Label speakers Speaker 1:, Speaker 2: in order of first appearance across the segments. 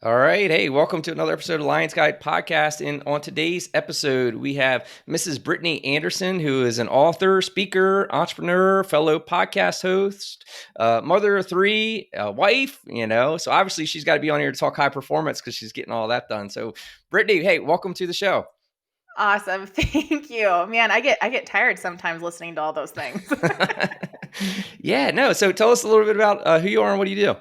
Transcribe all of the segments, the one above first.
Speaker 1: All right. Hey, welcome to another episode of Lions Guide Podcast. And on today's episode, we have Mrs. Brittany Anderson, who is an author, speaker, entrepreneur, fellow podcast host, mother of three, wife, So obviously she's got to be on here to talk high performance because she's getting all that done. So Brittany, hey, welcome to the show.
Speaker 2: Awesome. Thank you. Man, I get tired sometimes listening to all those things.
Speaker 1: Yeah, no. So tell us a little bit about who you are and what do you do?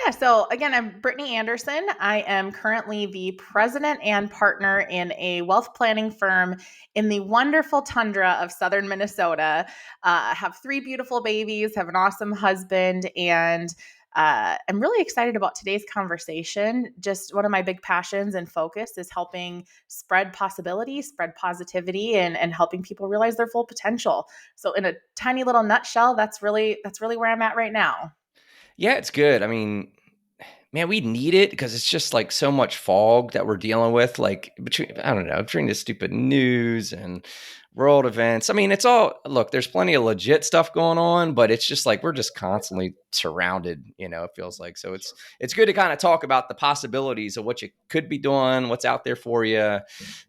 Speaker 2: Yeah. So again, I'm Brittany Anderson. I am currently the president and partner in a wealth planning firm in the wonderful tundra of southern Minnesota. I have three beautiful babies, have an awesome husband, and I'm really excited about today's conversation. Just one of my big passions and focus is helping spread possibility, spread positivity, and helping people realize their full potential. So in a tiny little nutshell, that's really where I'm at right now.
Speaker 1: Yeah, it's good. I mean, man, we need it because it's just like so much fog that we're dealing with, like between this stupid news and world events. I mean, it's all, look, there's plenty of legit stuff going on, but it's just like we're just constantly surrounded, it feels like. So it's good to kind of talk about the possibilities of what you could be doing, what's out there for you.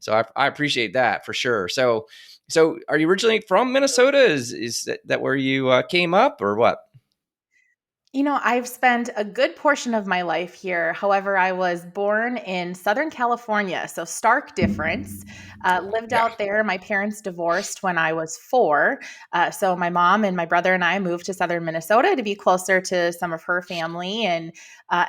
Speaker 1: So I appreciate that for sure. So are you originally from Minnesota? Is that where you came up or what?
Speaker 2: I've spent a good portion of my life here. However, I was born in Southern California, so stark difference. Lived
Speaker 1: Yeah.
Speaker 2: out there. My parents divorced when I was 4. So my mom and my brother and I moved to Southern Minnesota to be closer to some of her family, and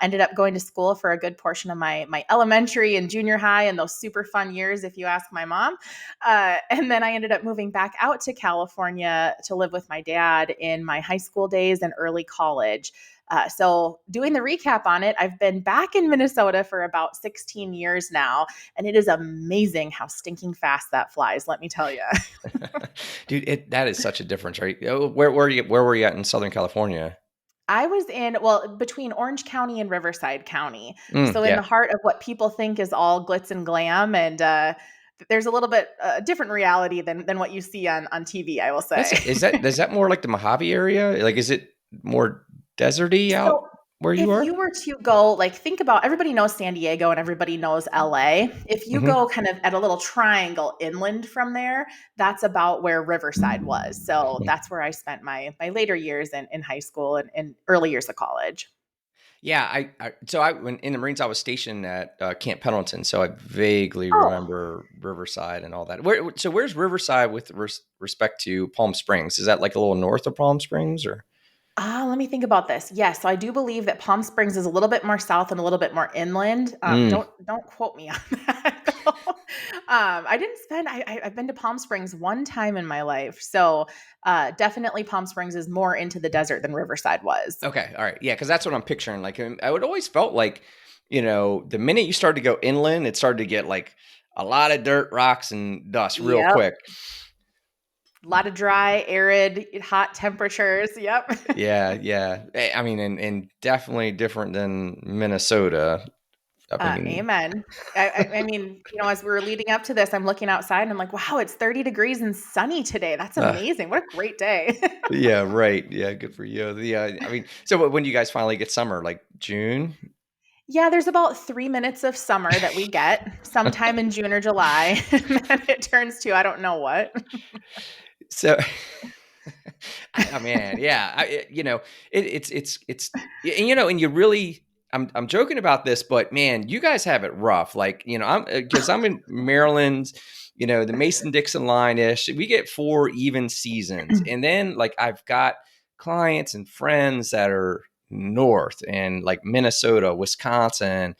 Speaker 2: ended up going to school for a good portion of my elementary and junior high and those super fun years, if you ask my mom. And then I ended up moving back out to California to live with my dad in my high school days and early college. So, doing the recap on it, I've been back in Minnesota for about 16 years now, and it is amazing how stinking fast that flies, let me tell you.
Speaker 1: Dude, that is such a difference, right? Where were you at in Southern California?
Speaker 2: I was between Orange County and Riverside County. So, in the
Speaker 1: Yeah.
Speaker 2: heart of what people think is all glitz and glam, and there's a little bit different reality than what you see on TV, I will say.
Speaker 1: Is that more like the Mojave area? Like, is it more deserty out
Speaker 2: So
Speaker 1: where you
Speaker 2: if
Speaker 1: are?
Speaker 2: you were to go, like, think about, everybody knows San Diego and everybody knows LA. If you
Speaker 1: Hmm.
Speaker 2: go kind of at a little triangle inland from there, that's about where Riverside was. So that's where I spent my later years in high school and early years of college.
Speaker 1: Yeah, when in the Marines, I was stationed at Camp Pendleton, so I vaguely
Speaker 2: Oh,
Speaker 1: remember Riverside and all that. Where's Riverside with respect to Palm Springs? Is that like a little north of Palm Springs, or?
Speaker 2: let me think about this. Yes, so I do believe that Palm Springs is a little bit more south and a little bit more inland.
Speaker 1: Mm.
Speaker 2: Don't quote me on that. I didn't spend. I've been to Palm Springs one time in my life, so definitely Palm Springs is more into the desert than Riverside was.
Speaker 1: Okay, all right, yeah, because that's what I'm picturing. Like, I would always felt like, the minute you started to go inland, it started to get like a lot of dirt, rocks, and dust real
Speaker 2: Yep,
Speaker 1: quick.
Speaker 2: a lot of dry, arid, hot temperatures. Yep.
Speaker 1: Yeah, yeah. I mean, and definitely different than Minnesota. I mean,
Speaker 2: Amen. I mean, as we were leading up to this, I'm looking outside and I'm like, wow, it's 30 degrees and sunny today. That's
Speaker 1: uh,
Speaker 2: amazing. What a great day.
Speaker 1: yeah, right. Yeah, good for you. Yeah, I mean, so when do you guys finally get summer? Like June?
Speaker 2: Yeah, there's about 3 minutes of summer that we get sometime in June or July, and then it turns to I don't know what.
Speaker 1: So, I mean, yeah, it's, and you really, I'm joking about this, but man, you guys have it rough. Like, because I'm in Maryland, the Mason-Dixon line ish. We get 4 even seasons, and then like I've got clients and friends that are north and like Minnesota, Wisconsin,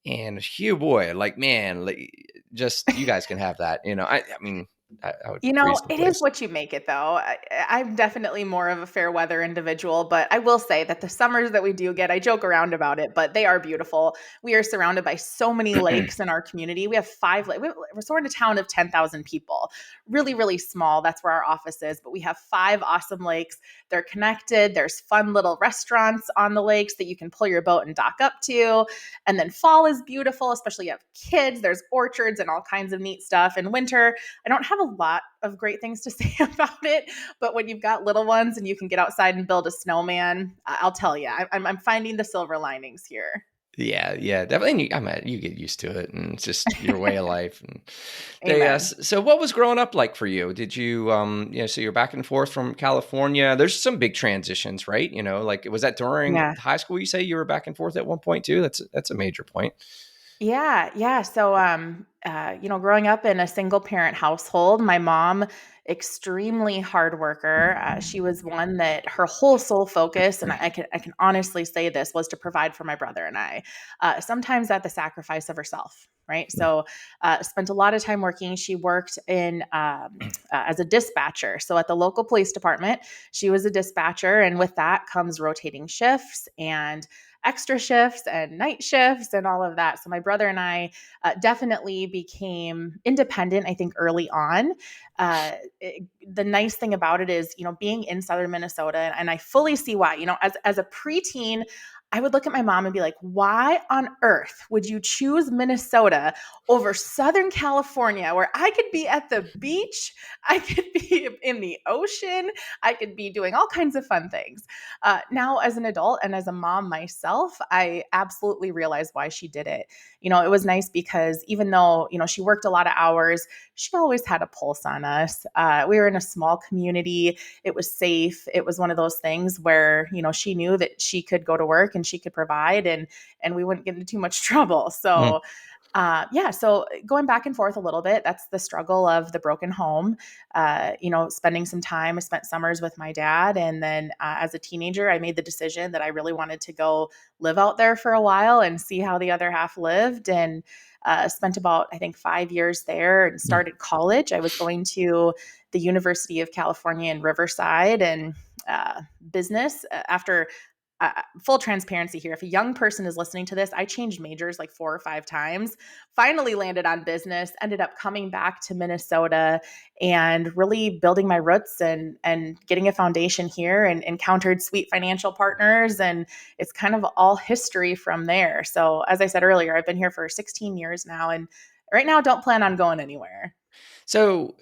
Speaker 1: and phew boy, like man, like, just you guys can have that. I mean, I would freeze the
Speaker 2: It is
Speaker 1: place.
Speaker 2: what you make it, though. I'm definitely more of a fair weather individual, but I will say that the summers that we do get, I joke around about it, but they are beautiful. We are surrounded by so many lakes in our community. We have 5 we're sort of a town of 10,000 people. Really, really small. That's where our office is, but we have 5 awesome lakes. They're connected. There's fun little restaurants on the lakes that you can pull your boat and dock up to. And then fall is beautiful, especially you have kids. There's orchards and all kinds of neat stuff. In winter, I don't have a lot of great things to say about it, but when you've got little ones and you can get outside and build a snowman, I'll tell you, I'm finding the silver linings here.
Speaker 1: Yeah, yeah, definitely. And I mean, you get used to it, and it's just your way of life. And
Speaker 2: Amen.
Speaker 1: so what was growing up like for you? Did you, so you're back and forth from California. There's some big transitions, right? Like was that during
Speaker 2: Yeah.
Speaker 1: high school? You say you were back and forth at one point too. That's a major point.
Speaker 2: Yeah, yeah. So, growing up in a single parent household, my mom, extremely hard worker. She was one that her whole sole focus, and I can honestly say this, was to provide for my brother and I. Sometimes at the sacrifice of herself, right? So, spent a lot of time working. She worked in as a dispatcher. So at the local police department, she was a dispatcher, and with that comes rotating shifts and extra shifts and night shifts and all of that. So my brother and I definitely became independent, I think, early on. The nice thing about it is, being in southern Minnesota, and I fully see why, as a preteen, I would look at my mom and be like, why on earth would you choose Minnesota over Southern California, where I could be at the beach, I could be in the ocean, I could be doing all kinds of fun things? Now, as an adult and as a mom myself, I absolutely realize why she did it. It was nice because even though, she worked a lot of hours, she always had a pulse on us. We were in a small community. It was safe. It was one of those things where, she knew that she could go to work and she could provide, and we wouldn't get into too much trouble.
Speaker 1: Mm.
Speaker 2: So, yeah, so going back and forth a little bit, that's the struggle of the broken home. Spending some time, I spent summers with my dad. And then as a teenager, I made the decision that I really wanted to go live out there for a while and see how the other half lived. And spent about, I think, 5 years there and
Speaker 1: Mm.
Speaker 2: started college. I was going to the University of California in Riverside, and business after full transparency here. If a young person is listening to this, I changed majors like 4 or 5 times, finally landed on business, ended up coming back to Minnesota and really building my roots and getting a foundation here, and encountered sweet financial partners. And it's kind of all history from there. So as I said earlier, I've been here for 16 years now, and right now don't plan on going anywhere.
Speaker 1: So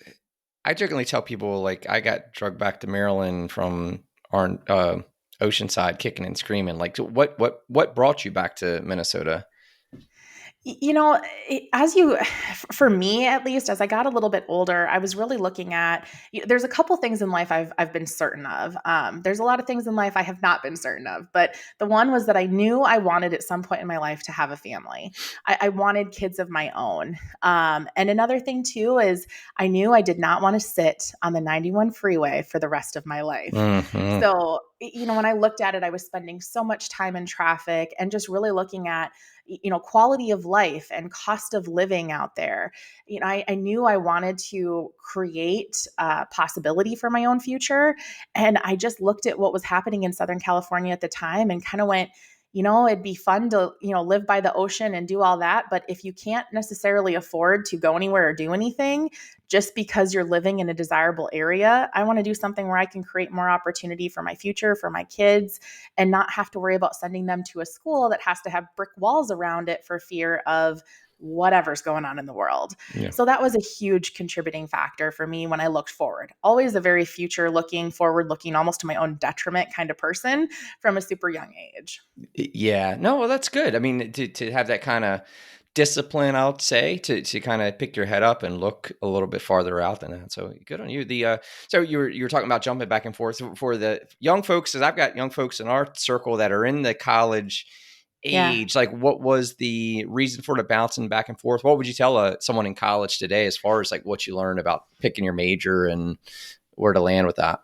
Speaker 1: I jokingly tell people like I got drugged back to Maryland from our Oceanside, kicking and screaming. Like, so what brought you back to Minnesota?
Speaker 2: You know, as you, for me at least, as I got a little bit older, I was really looking at. There's a couple things in life I've been certain of. There's a lot of things in life I have not been certain of, but the one was that I knew I wanted at some point in my life to have a family. I wanted kids of my own. And another thing too is I knew I did not want to sit on the 91 freeway for the rest of my life.
Speaker 1: Hmm.
Speaker 2: So, when I looked at it, I was spending so much time in traffic and just really looking at, quality of life and cost of living out there. I knew I wanted to create possibility for my own future. And I just looked at what was happening in Southern California at the time and kind of went, it'd be fun to, live by the ocean and do all that. But if you can't necessarily afford to go anywhere or do anything just because you're living in a desirable area, I want to do something where I can create more opportunity for my future, for my kids, and not have to worry about sending them to a school that has to have brick walls around it for fear of whatever's going on in the world.
Speaker 1: Yeah.
Speaker 2: So that was a huge contributing factor for me when I looked forward. Always a very future looking, forward looking, almost to my own detriment kind of person from a super young age.
Speaker 1: Yeah. No, well, that's good. I mean, to have that kind of discipline, I would say, to kind of pick your head up and look a little bit farther out than that. So good on you. So you were talking about jumping back and forth for the young folks, because I've got young folks in our circle that are in the college
Speaker 2: Yeah.
Speaker 1: age. Like, what was the reason for the bouncing back and forth? What would you tell someone in college today as far as like what you learned about picking your major and where to land with that?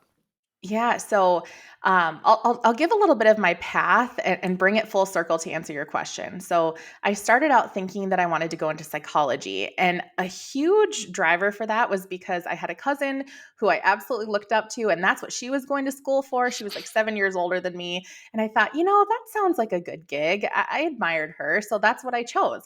Speaker 2: Yeah. So I'll give a little bit of my path and bring it full circle to answer your question. So I started out thinking that I wanted to go into psychology. And a huge driver for that was because I had a cousin who I absolutely looked up to, and that's what she was going to school for. She was like 7 years older than me. And I thought, that sounds like a good gig. I admired her. So that's what I chose.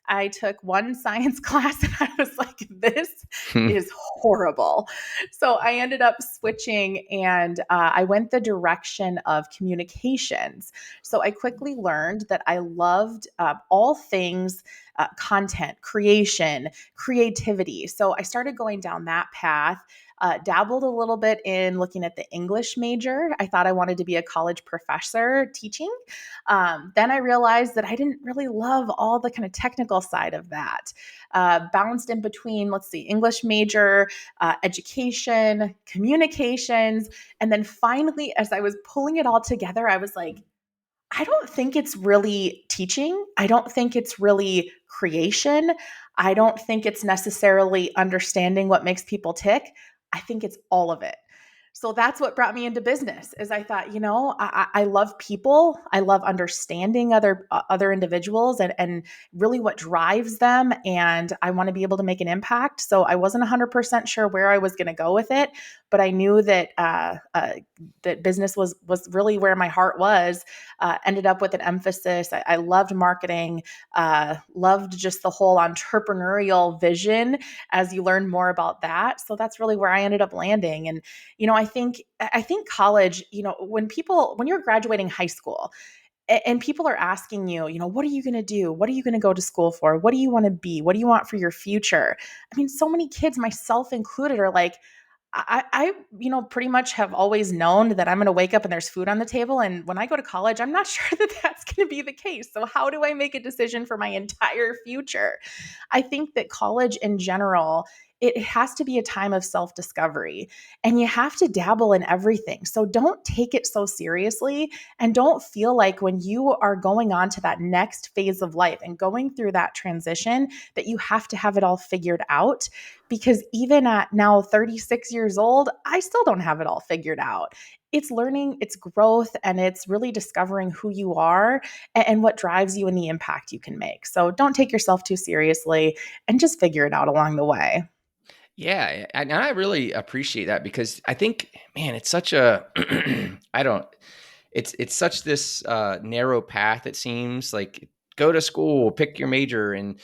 Speaker 2: I took one science class and I was like, this is horrible. So I ended up switching, and I went the direction of communications. So I quickly learned that I loved all things content creation, creativity. So I started going down that path. Dabbled a little bit in looking at the English major. I thought I wanted to be a college professor teaching. Then I realized that I didn't really love all the kind of technical side of that. Bounced in between, let's see, English major, education, communications. And then finally, as I was pulling it all together, I was like, I don't think it's really teaching. I don't think it's really creation. I don't think it's necessarily understanding what makes people tick. I think it's all of it. So that's what brought me into business is I thought, I love people. I love understanding other individuals and really what drives them. And I want to be able to make an impact. So I wasn't 100% sure where I was going to go with it, but I knew that that business was really where my heart was. Ended up with an emphasis. I loved marketing, loved just the whole entrepreneurial vision as you learn more about that. So that's really where I ended up landing. And, I think college, when you're graduating high school, and people are asking you, what are you going to do? What are you going to go to school for? What do you want to be? What do you want for your future? I mean, so many kids, myself included, are like, pretty much have always known that I'm going to wake up and there's food on the table. And when I go to college, I'm not sure that that's going to be the case. So how do I make a decision for my entire future? I think that college in general, it has to be a time of self-discovery and you have to dabble in everything. So don't take it so seriously and don't feel like when you are going on to that next phase of life and going through that transition that you have to have it all figured out, because even at now 36 years old, I still don't have it all figured out. It's learning, it's growth, and it's really discovering who you are and what drives you and the impact you can make. So don't take yourself too seriously and just figure it out along the way.
Speaker 1: Yeah, and I really appreciate that because I think, man, it's such a I don't it's such this narrow path. It seems like go to school, pick your major, and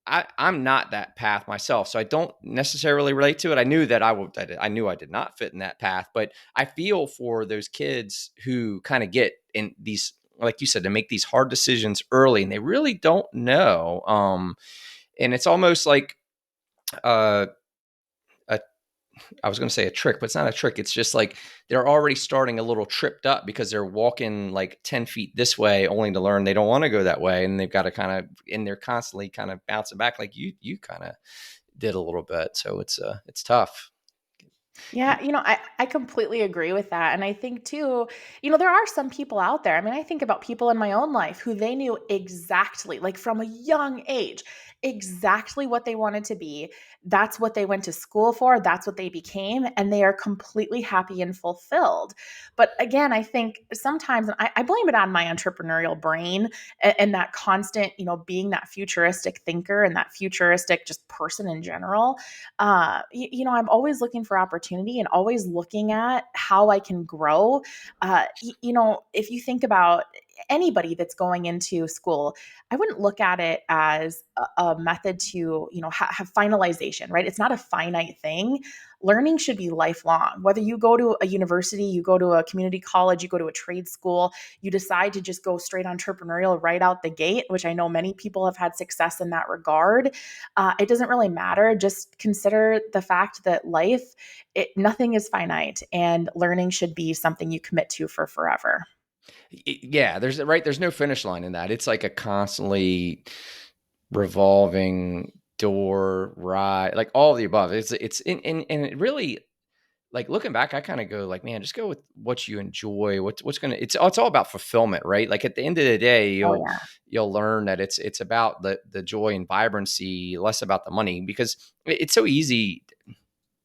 Speaker 1: I'm not that path myself, so I don't necessarily relate to it. I knew that I knew I did not fit in that path, but I feel for those kids who kind of get in these, like you said, to make these hard decisions early, and they really don't know. And it's almost like uh, a I was going to say a trick, but it's not a trick. It's just like they're already starting a little tripped up because they're walking like 10 feet this way, only to learn they don't want to go that way. And they've got to kind of, and they're constantly kind of bouncing back like you kind of did a little bit. So it's tough.
Speaker 2: Yeah, I completely agree with that. And I think too, there are some people out there. I mean, I think about people in my own life who they knew exactly, like from a young age, exactly what they wanted to be. That's what they went to school for. That's what they became. And they are completely happy and fulfilled. But again, I think sometimes, and I blame it on my entrepreneurial brain and that constant, being that futuristic thinker and that futuristic just person in general. I'm always looking for opportunity and always looking at how I can grow. If you think about anybody that's going into school, I wouldn't look at it as a method to, have finalization, right? It's not a finite thing. Learning should be lifelong. Whether you go to a university, you go to a community college, you go to a trade school, you decide to just go straight entrepreneurial right out the gate, which I know many people have had success in that regard. It doesn't really matter. Just consider the fact that nothing is finite, and learning should be something you commit to for forever.
Speaker 1: Yeah, there's no finish line in that. It's like a constantly revolving door ride, like all of the above. It's and it really, like looking back, I kind of go like, man, just go with what you enjoy. What's gonna it's all about fulfillment, right? Like at the end of the day,
Speaker 2: Oh
Speaker 1: you'll learn that it's about the joy and vibrancy, less about the money, because it's so easy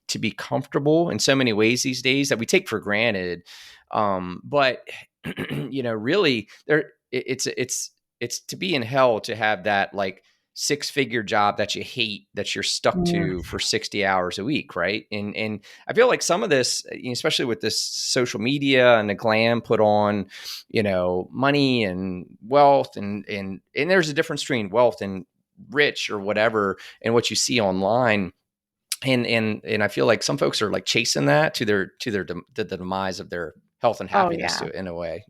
Speaker 1: to be comfortable in so many ways these days that we take for granted. But really, it's to be in hell to have that like six-figure job that you hate that you're stuck
Speaker 2: yeah.
Speaker 1: to for 60 hours a week, right? And I feel like some of this, especially with this social media and the glam put on, money and wealth, and there's a difference between wealth and rich or whatever, and what you see online. And I feel like some folks are like chasing that to the demise of their health and
Speaker 2: Oh
Speaker 1: happiness
Speaker 2: yeah.
Speaker 1: to in a way.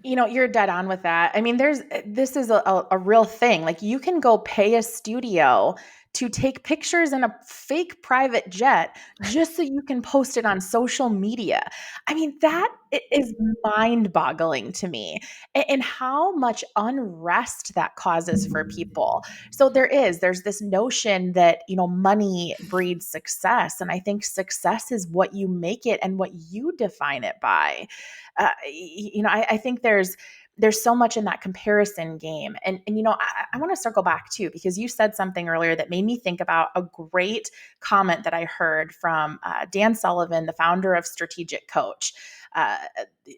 Speaker 2: You're dead on with that. I mean, this is a real thing. Like, you can go pay a studio to take pictures in a fake private jet just so you can post it on social media. I mean, that is mind-boggling to me, and how much unrest that causes for people. So there's this notion that, money breeds success, and I think success is what you make it and what you define it by. I think there's so much in that comparison game. And I want to circle back too, because you said something earlier that made me think about a great comment that I heard from Dan Sullivan, the founder of Strategic Coach. Uh,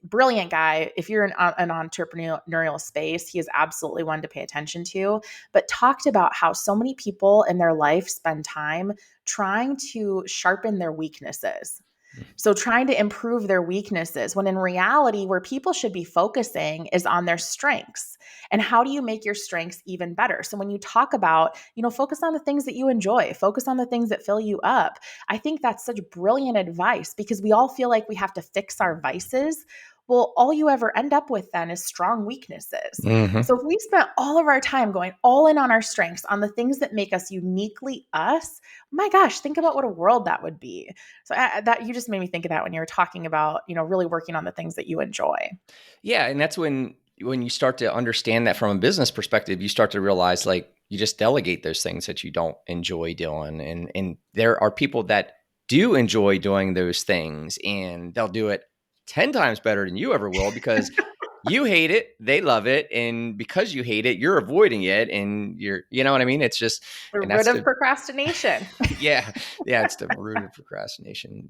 Speaker 2: Brilliant guy. If you're in an entrepreneurial space, he is absolutely one to pay attention to, but talked about how so many people in their life spend time trying to sharpen their weaknesses. So trying to improve their weaknesses, when in reality, where people should be focusing is on their strengths. And how do you make your strengths even better? So when you talk about, focus on the things that you enjoy, focus on the things that fill you up. I think that's such brilliant advice, because we all feel like we have to fix our vices. Well, all you ever end up with then is strong weaknesses.
Speaker 1: Hmm.
Speaker 2: So if we spent all of our time going all in on our strengths, on the things that make us uniquely us, my gosh, think about what a world that would be. So that you just made me think of that when you were talking about, really working on the things that you enjoy.
Speaker 1: Yeah, and that's when you start to understand that from a business perspective, you start to realize like you just delegate those things that you don't enjoy doing, and there are people that do enjoy doing those things, and they'll do it 10 times better than you ever will because you hate it, they love it, and because you hate it, you're avoiding it, and you know what I mean? It's just,
Speaker 2: The
Speaker 1: and
Speaker 2: root
Speaker 1: that's
Speaker 2: of
Speaker 1: the
Speaker 2: procrastination.
Speaker 1: yeah, yeah, it's the root of procrastination.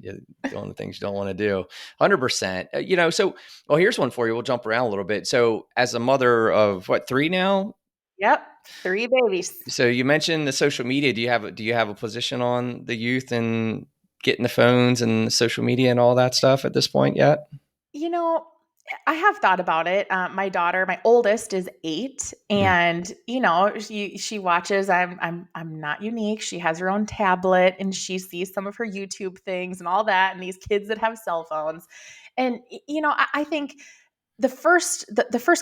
Speaker 1: Doing the things you don't want to do. 100%. So well, here's one for you. We'll jump around a little bit. So, as a mother of what, three now?
Speaker 2: Yep. 3 babies.
Speaker 1: So you mentioned the social media. Do you have a position on the youth and getting the phones and the social media and all that stuff at this point yet?
Speaker 2: You know, I have thought about it. My daughter, my oldest, is 8,
Speaker 1: Mm.
Speaker 2: and she watches. I'm not unique. She has her own tablet, and she sees some of her YouTube things and all that. And these kids that have cell phones, and I think the first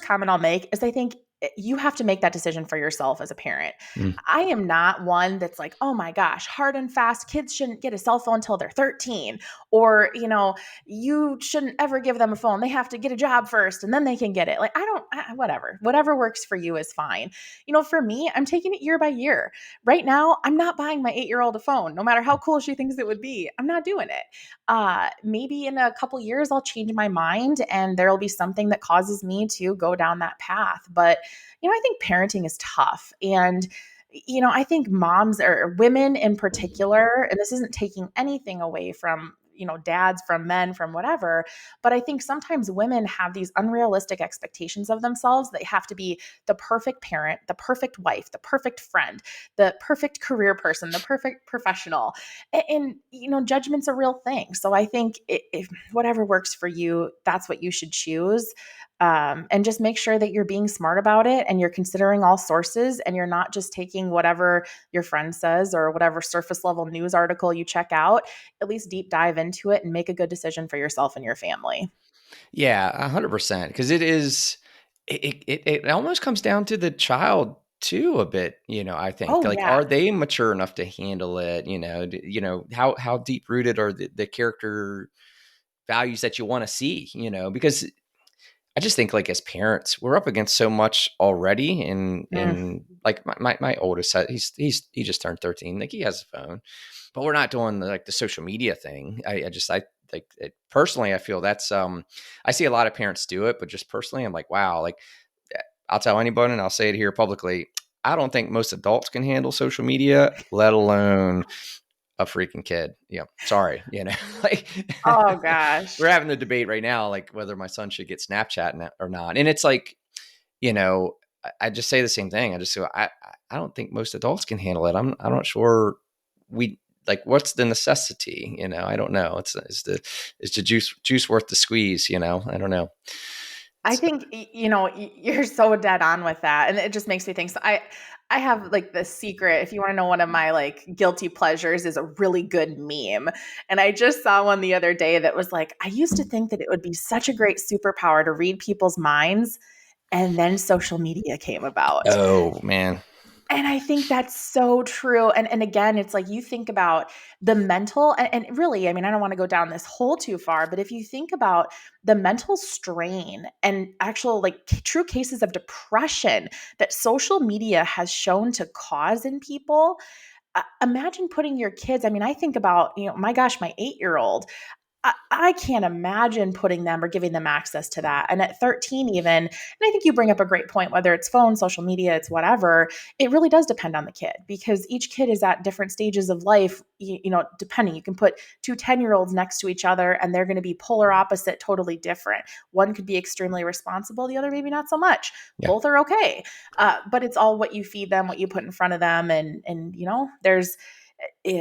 Speaker 2: comment I'll make is, I think you have to make that decision for yourself as a parent.
Speaker 1: Mm.
Speaker 2: I am not one that's like, oh my gosh, hard and fast, kids shouldn't get a cell phone until they're 13, or you shouldn't ever give them a phone. They have to get a job first and then they can get it. Like, whatever works for you is fine. For me, I'm taking it year by year. Right now, I'm not buying my 8-year-old a phone, no matter how cool she thinks it would be. I'm not doing it. Maybe in a couple years I'll change my mind and there'll be something that causes me to go down that path. But I think parenting is tough, and I think moms, or women in particular, and this isn't taking anything away from dads, from men, from whatever, but I think sometimes women have these unrealistic expectations of themselves. They have to be the perfect parent, the perfect wife, the perfect friend, the perfect career person, the perfect professional. And judgment's a real thing. So I think if whatever works for you, that's what you should choose. And just make sure that you're being smart about it, and you're considering all sources, and you're not just taking whatever your friend says or whatever surface level news article you check out. At least deep dive into it and make a good decision for yourself and your family.
Speaker 1: Yeah, 100%. Because it is, it almost comes down to the child too a bit. I think
Speaker 2: Oh
Speaker 1: like,
Speaker 2: yeah.
Speaker 1: are they mature enough to handle it? How deep rooted are the character values that you want to see? Because I just think like as parents, we're up against so much already,
Speaker 2: Mm.
Speaker 1: and like my oldest, he just turned 13. Like he has a phone, but we're not doing like the social media thing. I like it, personally, I feel that's I see a lot of parents do it, but just personally, I'm like, wow, like I'll tell anybody, and I'll say it here publicly. I don't think most adults can handle social media, let alone a freaking kid. Yeah, sorry, like
Speaker 2: Oh gosh.
Speaker 1: we're having a debate right now, like whether my son should get Snapchat or not. And it's like, you know, I just say the same thing. I just go, I don't think most adults can handle it. I'm not sure we like what's the necessity. I don't know. Is the juice worth the squeeze? I don't know.
Speaker 2: I think you're so dead on with that, and it just makes me think. So I have like the secret. If you want to know, one of my like guilty pleasures is a really good meme, and I just saw one the other day that was like, I used to think that it would be such a great superpower to read people's minds, and then social media came about.
Speaker 1: Oh man.
Speaker 2: And I think that's so true. And again, it's like you think about the mental and really, I mean, I don't want to go down this hole too far, but if you think about the mental strain and actual like true cases of depression that social media has shown to cause in people, imagine putting your kids. I mean, I think about, my gosh, my 8-year-old. I can't imagine putting them or giving them access to that. And at 13, even, and I think you bring up a great point, whether it's phone, social media, it's whatever, it really does depend on the kid because each kid is at different stages of life, depending. You can put two 10-year-olds next to each other and they're going to be polar opposite, totally different. One could be extremely responsible, the other maybe not so much.
Speaker 1: Yeah.
Speaker 2: Both are okay. But it's all what you feed them, what you put in front of them. And there's,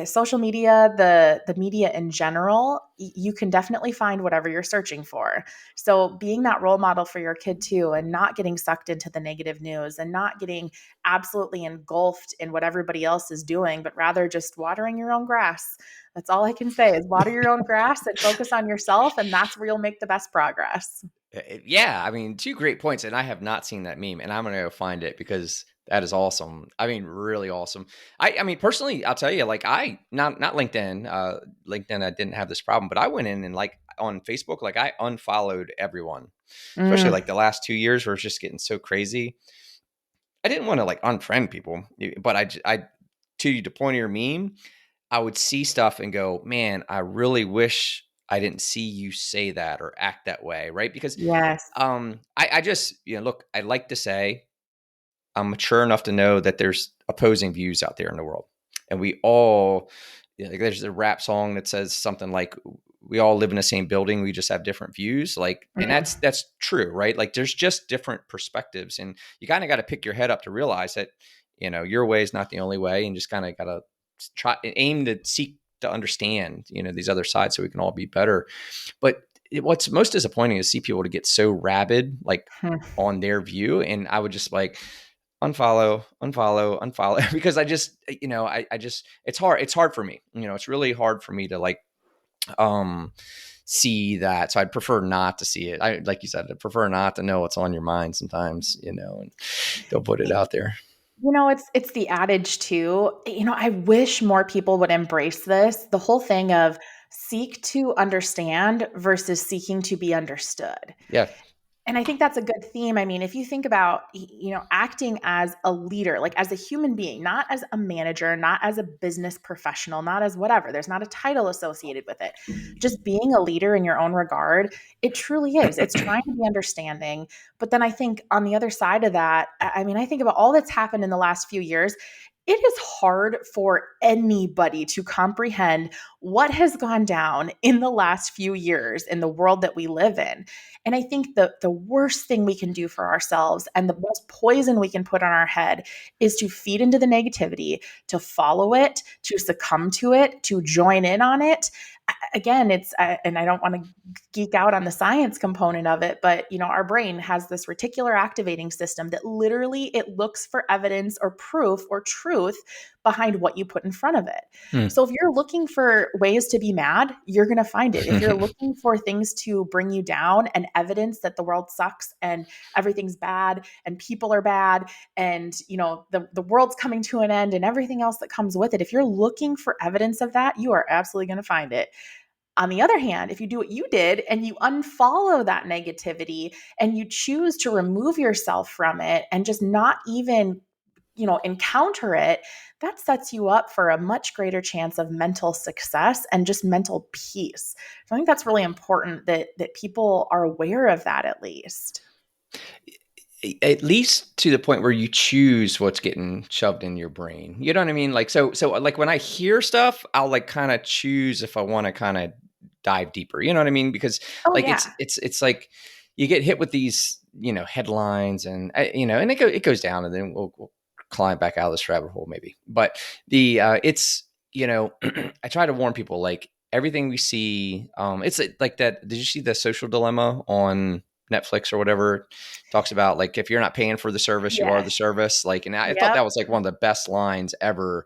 Speaker 2: social media, the media in general, you can definitely find whatever you're searching for. So being that role model for your kid too, and not getting sucked into the negative news and not getting absolutely engulfed in what everybody else is doing, but rather just watering your own grass. That's all I can say is water your own grass and focus on yourself, and that's where you'll make the best progress.
Speaker 1: Yeah, I mean, two great points, and I have not seen that meme, and I'm gonna go find it because that is awesome. I mean, really awesome. I mean, personally, I'll tell you, like, I not LinkedIn. LinkedIn, I didn't have this problem, but I went in and like on Facebook, like I unfollowed everyone, especially
Speaker 2: Mm,
Speaker 1: like the last 2 years where it's just getting so crazy. I didn't want to like unfriend people, but I to the point of your meme, I would see stuff and go, man, I really wish I didn't see you say that or act that way, right? Because
Speaker 2: yes.
Speaker 1: I just, look, I like to say I'm mature enough to know that there's opposing views out there in the world. And we all, like there's a rap song that says something like, we all live in the same building. We just have different views. Like, and
Speaker 2: Mm.
Speaker 1: that's true, right? Like there's just different perspectives and you kind of got to pick your head up to realize that, your way is not the only way and just kind of got to try aim to seek to understand, these other sides so we can all be better. But what's most disappointing is see people to get so rabid, like
Speaker 2: Hmm.
Speaker 1: on their view. And I would just like unfollow, unfollow, unfollow because I just, I just, it's hard for me. It's really hard for me to like, um, see that. So I'd prefer not to see it. Like you said, I prefer not to know what's on your mind sometimes, and don't put it out there.
Speaker 2: It's the adage too. I wish more people would embrace this. The whole thing of seek to understand versus seeking to be understood.
Speaker 1: Yeah.
Speaker 2: And I think that's a good theme. I mean, if you think about, acting as a leader, like as a human being, not as a manager, not as a business professional, not as whatever, there's not a title associated with it. Just being a leader in your own regard, it truly is. It's trying to be understanding. But then I think on the other side of that, I mean, I think about all that's happened in the last few years. It is hard for anybody to comprehend what has gone down in the last few years in the world that we live in. And I think the worst thing we can do for ourselves and the most poison we can put on our head is to feed into the negativity, to follow it, to succumb to it, to join in on it. Again, it's and I don't want to geek out on the science component of it, but our brain has this reticular activating system that literally it looks for evidence or proof or truth behind what you put in front of it.
Speaker 1: Hmm.
Speaker 2: So if you're looking for ways to be mad, you're going to find it. If you're looking for things to bring you down and evidence that the world sucks and everything's bad and people are bad and the world's coming to an end and everything else that comes with it, if you're looking for evidence of that, you are absolutely going to find it. On the other hand, if you do what you did and you unfollow that negativity and you choose to remove yourself from it and just not even encounter it, that sets you up for a much greater chance of mental success and just mental peace. So I think that's really important that people are aware of that at least.
Speaker 1: At least to the point where you choose what's getting shoved in your brain. You know what I mean? Like so like when I hear stuff, I'll like kind of choose if I want to kind of dive deeper. You know what I mean? Because
Speaker 2: Oh
Speaker 1: like
Speaker 2: yeah.
Speaker 1: it's like you get hit with these, headlines and and it goes down and then we'll climb back out of this rabbit hole maybe. But the it's I try to warn people like everything we see it's like that. Did you see the Social Dilemma on Netflix or whatever, talks about like, if you're not paying for the service, you are the
Speaker 2: Yes.
Speaker 1: service. Like, and I thought
Speaker 2: Yep.
Speaker 1: that was like one of the best lines ever.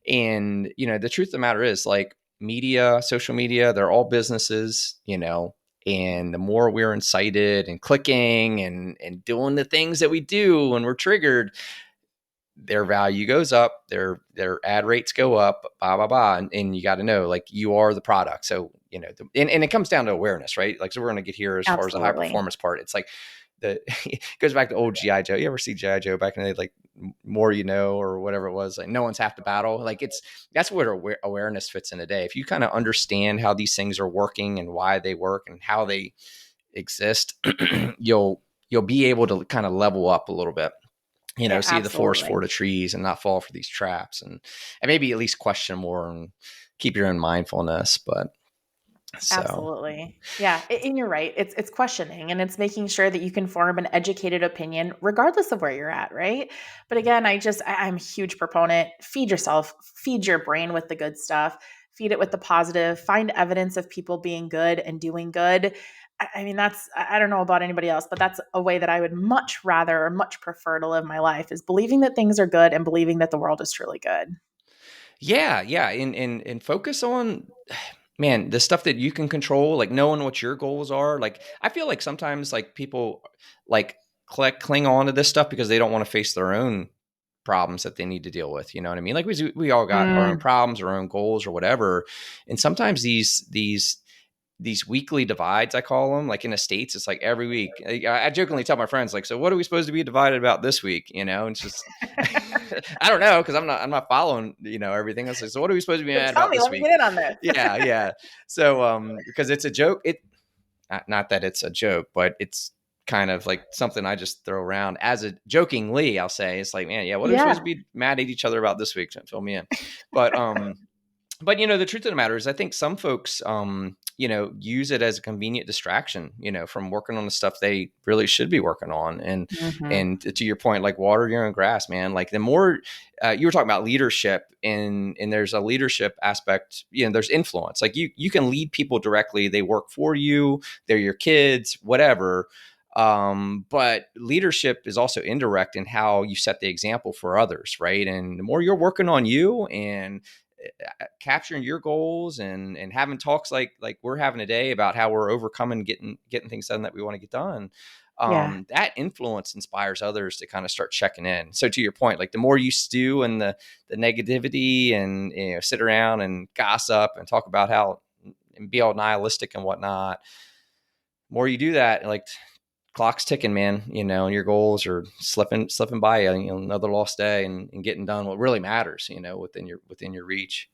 Speaker 1: And, the truth of the matter is, like, media, social media, they're all businesses, and the more we're incited and clicking and doing the things that we do when we're triggered, their value goes up, their ad rates go up, blah blah blah, and you got to know, like, you are the product. So and it comes down to awareness, right? Like, so we're going to get here as far as the high
Speaker 2: Absolutely.
Speaker 1: performance part. It's like it goes back to old GI Joe. You ever see GI Joe back in the day, like, more or whatever it was, like, no one's half the battle. Like, that's where awareness fits in today. If you kind of understand how these things are working and why they work and how they exist, you'll be able to kind of level up a little bit,
Speaker 2: Yeah,
Speaker 1: see the forest for
Speaker 2: absolutely.
Speaker 1: the trees and not fall for these traps, and maybe at least question more and keep your own mindfulness. But so,
Speaker 2: Absolutely. Yeah, and you're right. It's questioning and it's making sure that you can form an educated opinion regardless of where you're at, right? But again, I'm a huge proponent. Feed yourself, feed your brain with the good stuff, feed it with the positive, find evidence of people being good and doing good. I mean, I don't know about anybody else, but that's a way that I would much rather or much prefer to live my life, is believing that things are good and believing that the world is truly good.
Speaker 1: yeah, and focus on, man, the stuff that you can control, like knowing what your goals are. Like, I feel like sometimes, like, people, like, cling on to this stuff because they don't want to face their own problems that they need to deal with. You know what I mean? Like, we all got our own
Speaker 2: Mm,
Speaker 1: problems, our own goals or whatever. And sometimes these weekly divides, I call them, like in the States, it's like every week. I jokingly tell my friends, like, so what are we supposed to be divided about this week? And it's just, I don't know. Cause I'm not following, everything. I was like, so what are we supposed to be
Speaker 2: but
Speaker 1: mad
Speaker 2: tell
Speaker 1: about
Speaker 2: me,
Speaker 1: this
Speaker 2: let me
Speaker 1: week?
Speaker 2: get in on this.
Speaker 1: Yeah. Yeah. So, because it's a joke, not that it's a joke, but it's kind of like something I just throw around as a jokingly, I'll say. It's like, man, yeah, what are we supposed
Speaker 2: Yeah.
Speaker 1: to be mad at each other about this week? Fill me in. But, the truth of the matter is, I think some folks, use it as a convenient distraction, from working on the stuff they really should be working on. And
Speaker 2: Mhm.
Speaker 1: and to your point, like, water your own grass, man. Like, the more you were talking about leadership, and there's a leadership aspect. There's influence. Like, you can lead people directly. They work for you. They're your kids, whatever. But leadership is also indirect in how you set the example for others, right? And the more you're working on you and capturing your goals and having talks like we're having today about how we're overcoming getting things done that we want to get done,
Speaker 2: Yeah.
Speaker 1: that influence inspires others to kind of start checking in. So, to your point, like, the more you stew in the negativity and sit around and gossip and talk about how and be all nihilistic and whatnot, more you do that, like, clock's ticking, man, and your goals are slipping by you, another lost day, and getting done what really matters, within your reach.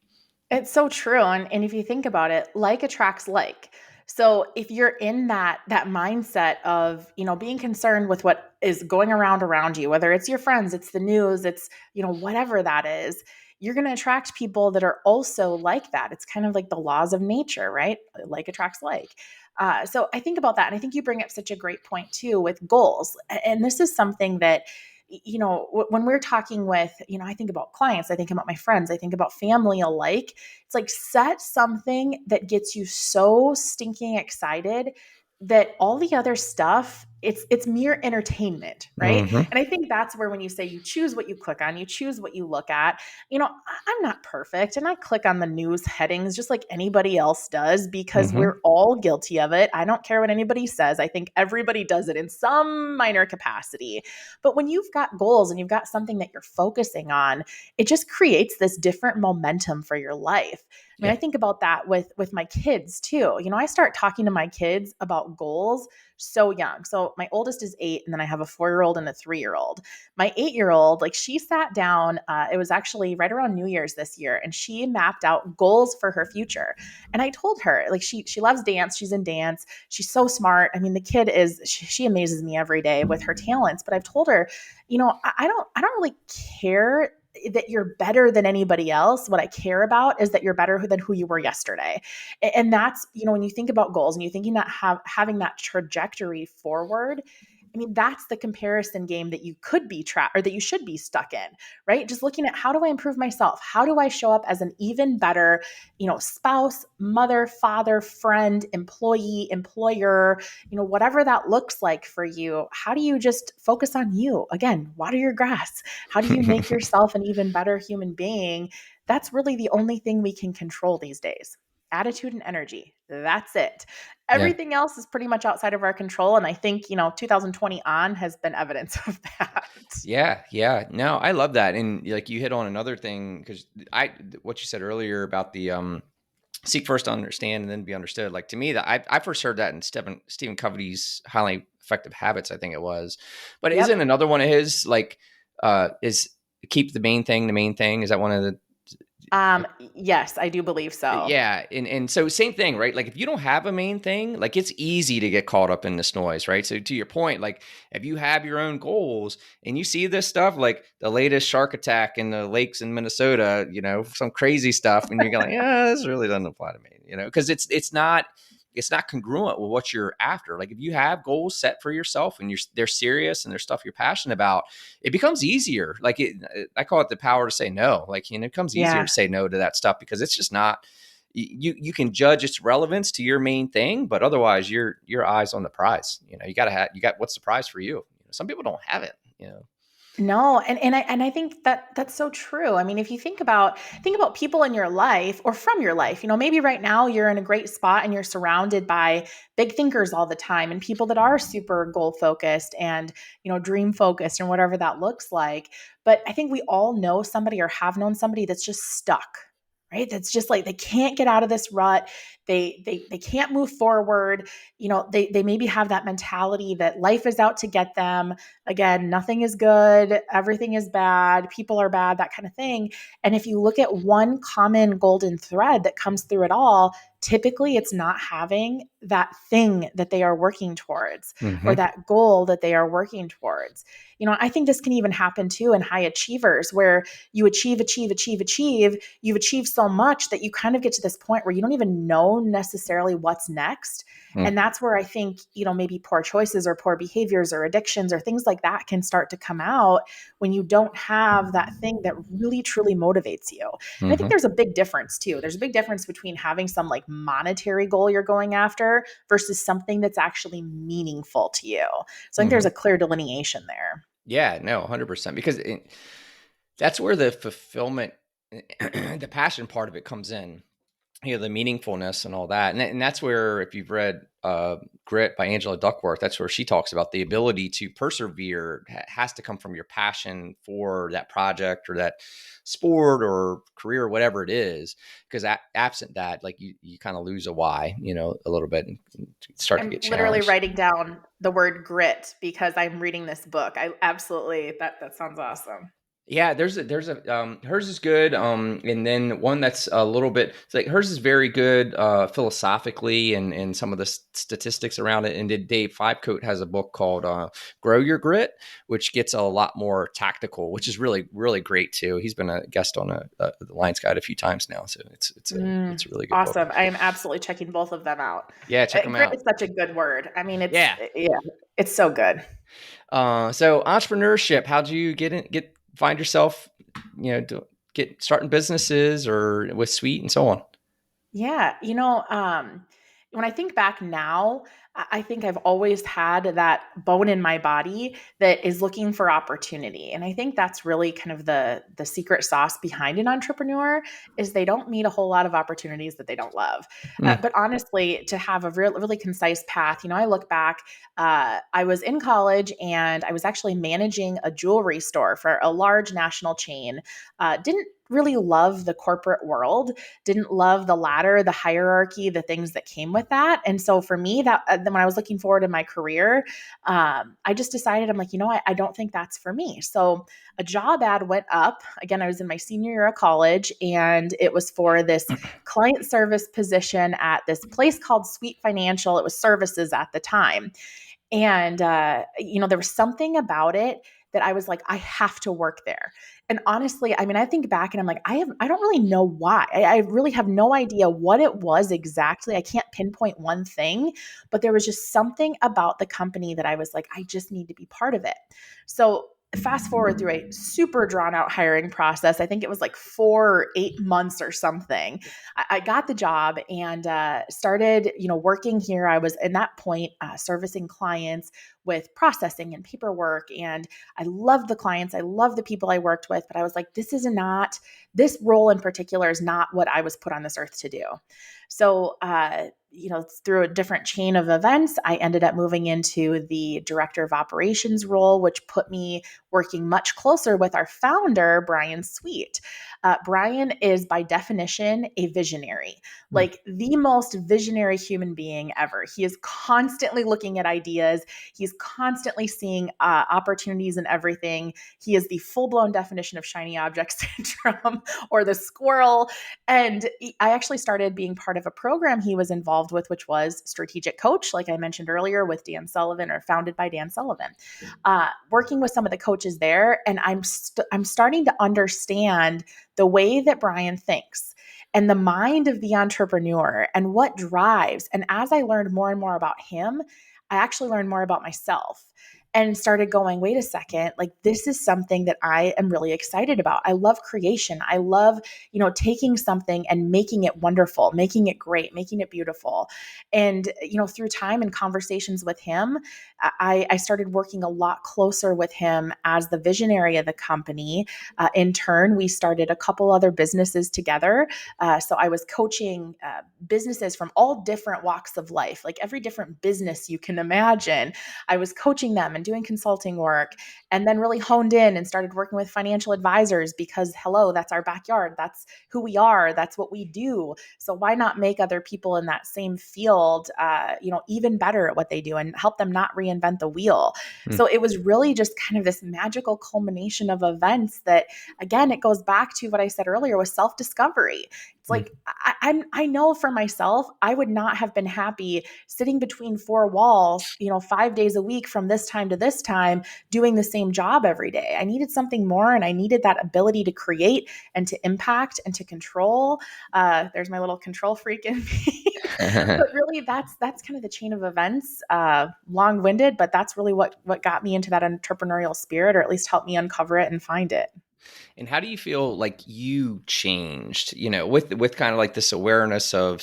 Speaker 2: It's so true, and if you think about it, like attracts like. So if you're in that mindset of, being concerned with what is going around you, whether it's your friends, it's the news, it's, whatever that is, you're going to attract people that are also like that. It's kind of like the laws of nature, right? Like attracts like. So I think about that, and I think you bring up such a great point too with goals. And this is something that, when we're talking with, I think about clients, I think about my friends, I think about family alike. It's like, set something that gets you so stinking excited that all the other stuff, it's mere entertainment, right?
Speaker 1: Mm-hmm.
Speaker 2: And I think that's where, when you say you choose what you click on, you choose what you look at, I'm not perfect, and I click on the news headings just like anybody else does, because
Speaker 1: Mm-hmm.
Speaker 2: we're all guilty of it. I don't care what anybody says. I think everybody does it in some minor capacity. But when you've got goals and you've got something that you're focusing on, it just creates this different momentum for your life. I mean,
Speaker 1: Yeah.
Speaker 2: I think about that with my kids too. I start talking to my kids about goals so young. So my oldest is 8, and then I have a 4-year-old and a 3-year-old. My 8-year-old, like, she sat down. It was actually right around New Year's this year, and she mapped out goals for her future. And I told her, like, she loves dance. She's in dance. She's so smart. I mean, the kid is, she amazes me every day with her talents. But I've told her, I don't really care that you're better than anybody else. What I care about is that you're better than who you were yesterday. And that's, when you think about goals and you're thinking that having that trajectory forward, I mean, that's the comparison game that you could be trapped or that you should be stuck in, right? Just looking at how do I improve myself? How do I show up as an even better, spouse, mother, father, friend, employee, employer, whatever that looks like for you. How do you just focus on you? Again, water your grass. How do you make yourself an even better human being? That's really the only thing we can control these days. Attitude and energy. That's it.
Speaker 1: Yeah.
Speaker 2: Everything else is pretty much outside of our control. And I think, 2020 on has been evidence of that.
Speaker 1: Yeah, yeah. No, I love that. And like you hit on another thing because what you said earlier about the seek first to understand and then be understood. Like to me, that I first heard that in Stephen Covey's Highly Effective Habits, I think it was. But isn't
Speaker 2: Yep.
Speaker 1: another one of his like is keep the main thing the main thing? Is that one of the
Speaker 2: Yes, I do believe so.
Speaker 1: yeah, and so same thing, right? Like if you don't have a main thing, like it's easy to get caught up in this noise, right? So to your point, like if you have your own goals and you see this stuff, like the latest shark attack in the lakes in Minnesota, some crazy stuff, and you're going, yeah, this really doesn't apply to me, because it's not congruent with what you're after. Like if you have goals set for yourself and they're serious and there's stuff you're passionate about, it becomes easier. Like I call it the power to say no. Like, it becomes easier
Speaker 2: Yeah.
Speaker 1: to say no to that stuff because it's just not, you can judge its relevance to your main thing, but otherwise your eyes on the prize. You got what's the prize for you? Some people don't have it.
Speaker 2: No, and I think that that's so true. I mean, if you think about people in your life or from your life, maybe right now you're in a great spot and you're surrounded by big thinkers all the time and people that are super goal focused and, dream focused and whatever that looks like. But I think we all know somebody or have known somebody that's just stuck, right? That's just like they can't get out of this rut. They can't move forward. They maybe have that mentality that life is out to get them. Again, nothing is good, everything is bad, people are bad, that kind of thing. And if you look at one common golden thread that comes through it all, typically it's not having that thing that they are working towards or
Speaker 1: Mm-hmm.
Speaker 2: that goal that they are working towards. I think this can even happen too in high achievers where you achieve, achieve, achieve, achieve. You've achieved so much that you kind of get to this point where you don't even know necessarily what's next. And that's where I think, maybe poor choices or poor behaviors or addictions or things like that can start to come out when you don't have that thing that really truly motivates you. And I think
Speaker 1: Mm-hmm.
Speaker 2: there's a big difference too. There's a big difference between having some like monetary goal you're going after versus something that's actually meaningful to you. So I think there's
Speaker 1: Mm-hmm.
Speaker 2: a clear delineation there.
Speaker 1: Yeah, no, 100%. Because that's where the fulfillment, the passion part of it comes in. The meaningfulness and all that, and that's where, if you've read Grit by Angela Duckworth, that's where she talks about the ability to persevere has to come from your passion for that project or that sport or career, whatever it is. Because absent that, like you kind of lose a why, a little bit, and start to
Speaker 2: I'm
Speaker 1: get
Speaker 2: literally
Speaker 1: challenged.
Speaker 2: writing down the word grit because I'm reading this book. I absolutely that sounds awesome.
Speaker 1: Yeah, hers is good. And then one that's a little bit, it's like hers is very good philosophically and some of the statistics around it. And then Dave Fivecoat has a book called Grow Your Grit, which gets a lot more tactical, which is really, really great too. He's been a guest on the Lions Guide a few times now. So it's a really good book.
Speaker 2: Awesome. I am absolutely checking both of them out.
Speaker 1: Yeah, check them
Speaker 2: Grit
Speaker 1: out.
Speaker 2: is such a good word. I mean,
Speaker 1: Yeah.
Speaker 2: yeah, it's so good.
Speaker 1: So entrepreneurship, how'd you find yourself, get starting businesses or with Sweet and so on?
Speaker 2: Yeah, when I think back now, I think I've always had that bone in my body that is looking for opportunity. And I think that's really kind of the secret sauce behind an entrepreneur is they don't meet a whole lot of opportunities that they don't love.
Speaker 1: Mm,
Speaker 2: But honestly, to have a really concise path, I look back, I was in college and I was actually managing a jewelry store for a large national chain. Didn't really love the corporate world, didn't love the ladder, the hierarchy, the things that came with that. And so for me, that then when I was looking forward in my career, I just decided I'm like, I don't think that's for me. So a job ad went up. Again, I was in my senior year of college, and it was for this client service position at this place called Sweet Financial. It was services at the time. And, there was something about it that I was like, I have to work there. And honestly, I mean, I think back and I'm like, I don't really know why. I really have no idea what it was exactly. I can't pinpoint one thing, but there was just something about the company that I was like, I just need to be part of it. So fast forward through a super drawn out hiring process. I think it was like 4 or 8 months or something. I got the job and started, working here. I was in that point servicing clients with processing and paperwork. And I loved the clients. I loved the people I worked with, but I was like, this role in particular is not what I was put on this earth to do. So, through a different chain of events, I ended up moving into the director of operations role, which put me working much closer with our founder, Brian Sweet. Brian is by definition a visionary,
Speaker 1: Mm.
Speaker 2: like the most visionary human being ever. He is constantly looking at ideas. He's constantly seeing opportunities in everything. He is the full-blown definition of shiny object syndrome or the squirrel. And I actually started being part of a program he was involved with, which was Strategic Coach, like I mentioned earlier, with Dan Sullivan, or founded by Dan Sullivan. Working with some of the coaches there, and I'm starting to understand the way that Brian thinks and the mind of the entrepreneur and what drives. And as I learned more and more about him, I actually learned more about myself and started going, wait a second, like this is something that I am really excited about. I love creation. I love, taking something and making it wonderful, making it great, making it beautiful. And, through time and conversations with him, I started working a lot closer with him as the visionary of the company. In turn, we started a couple other businesses together. So I was coaching businesses from all different walks of life, like every different business you can imagine. I was coaching them and doing consulting work, and then really honed in and started working with financial advisors because, hello, that's our backyard. That's who we are. That's what we do. So why not make other people in that same field, even better at what they do and help them not reinvent the wheel?
Speaker 1: Mm.
Speaker 2: So it was really just kind of this magical culmination of events that, again, it goes back to what I said earlier with self-discovery. It's
Speaker 1: Mm.
Speaker 2: like, I know for myself, I would not have been happy sitting between four walls, 5 days a week from this time to this time, doing the same job every day. I needed something more, and I needed that ability to create and to impact and to control. There's my little control freak in me. But really, that's kind of the chain of events. Long-winded, but that's really what got me into that entrepreneurial spirit, or at least helped me uncover it and find it.
Speaker 1: And how do you feel like you changed, with kind of like this awareness of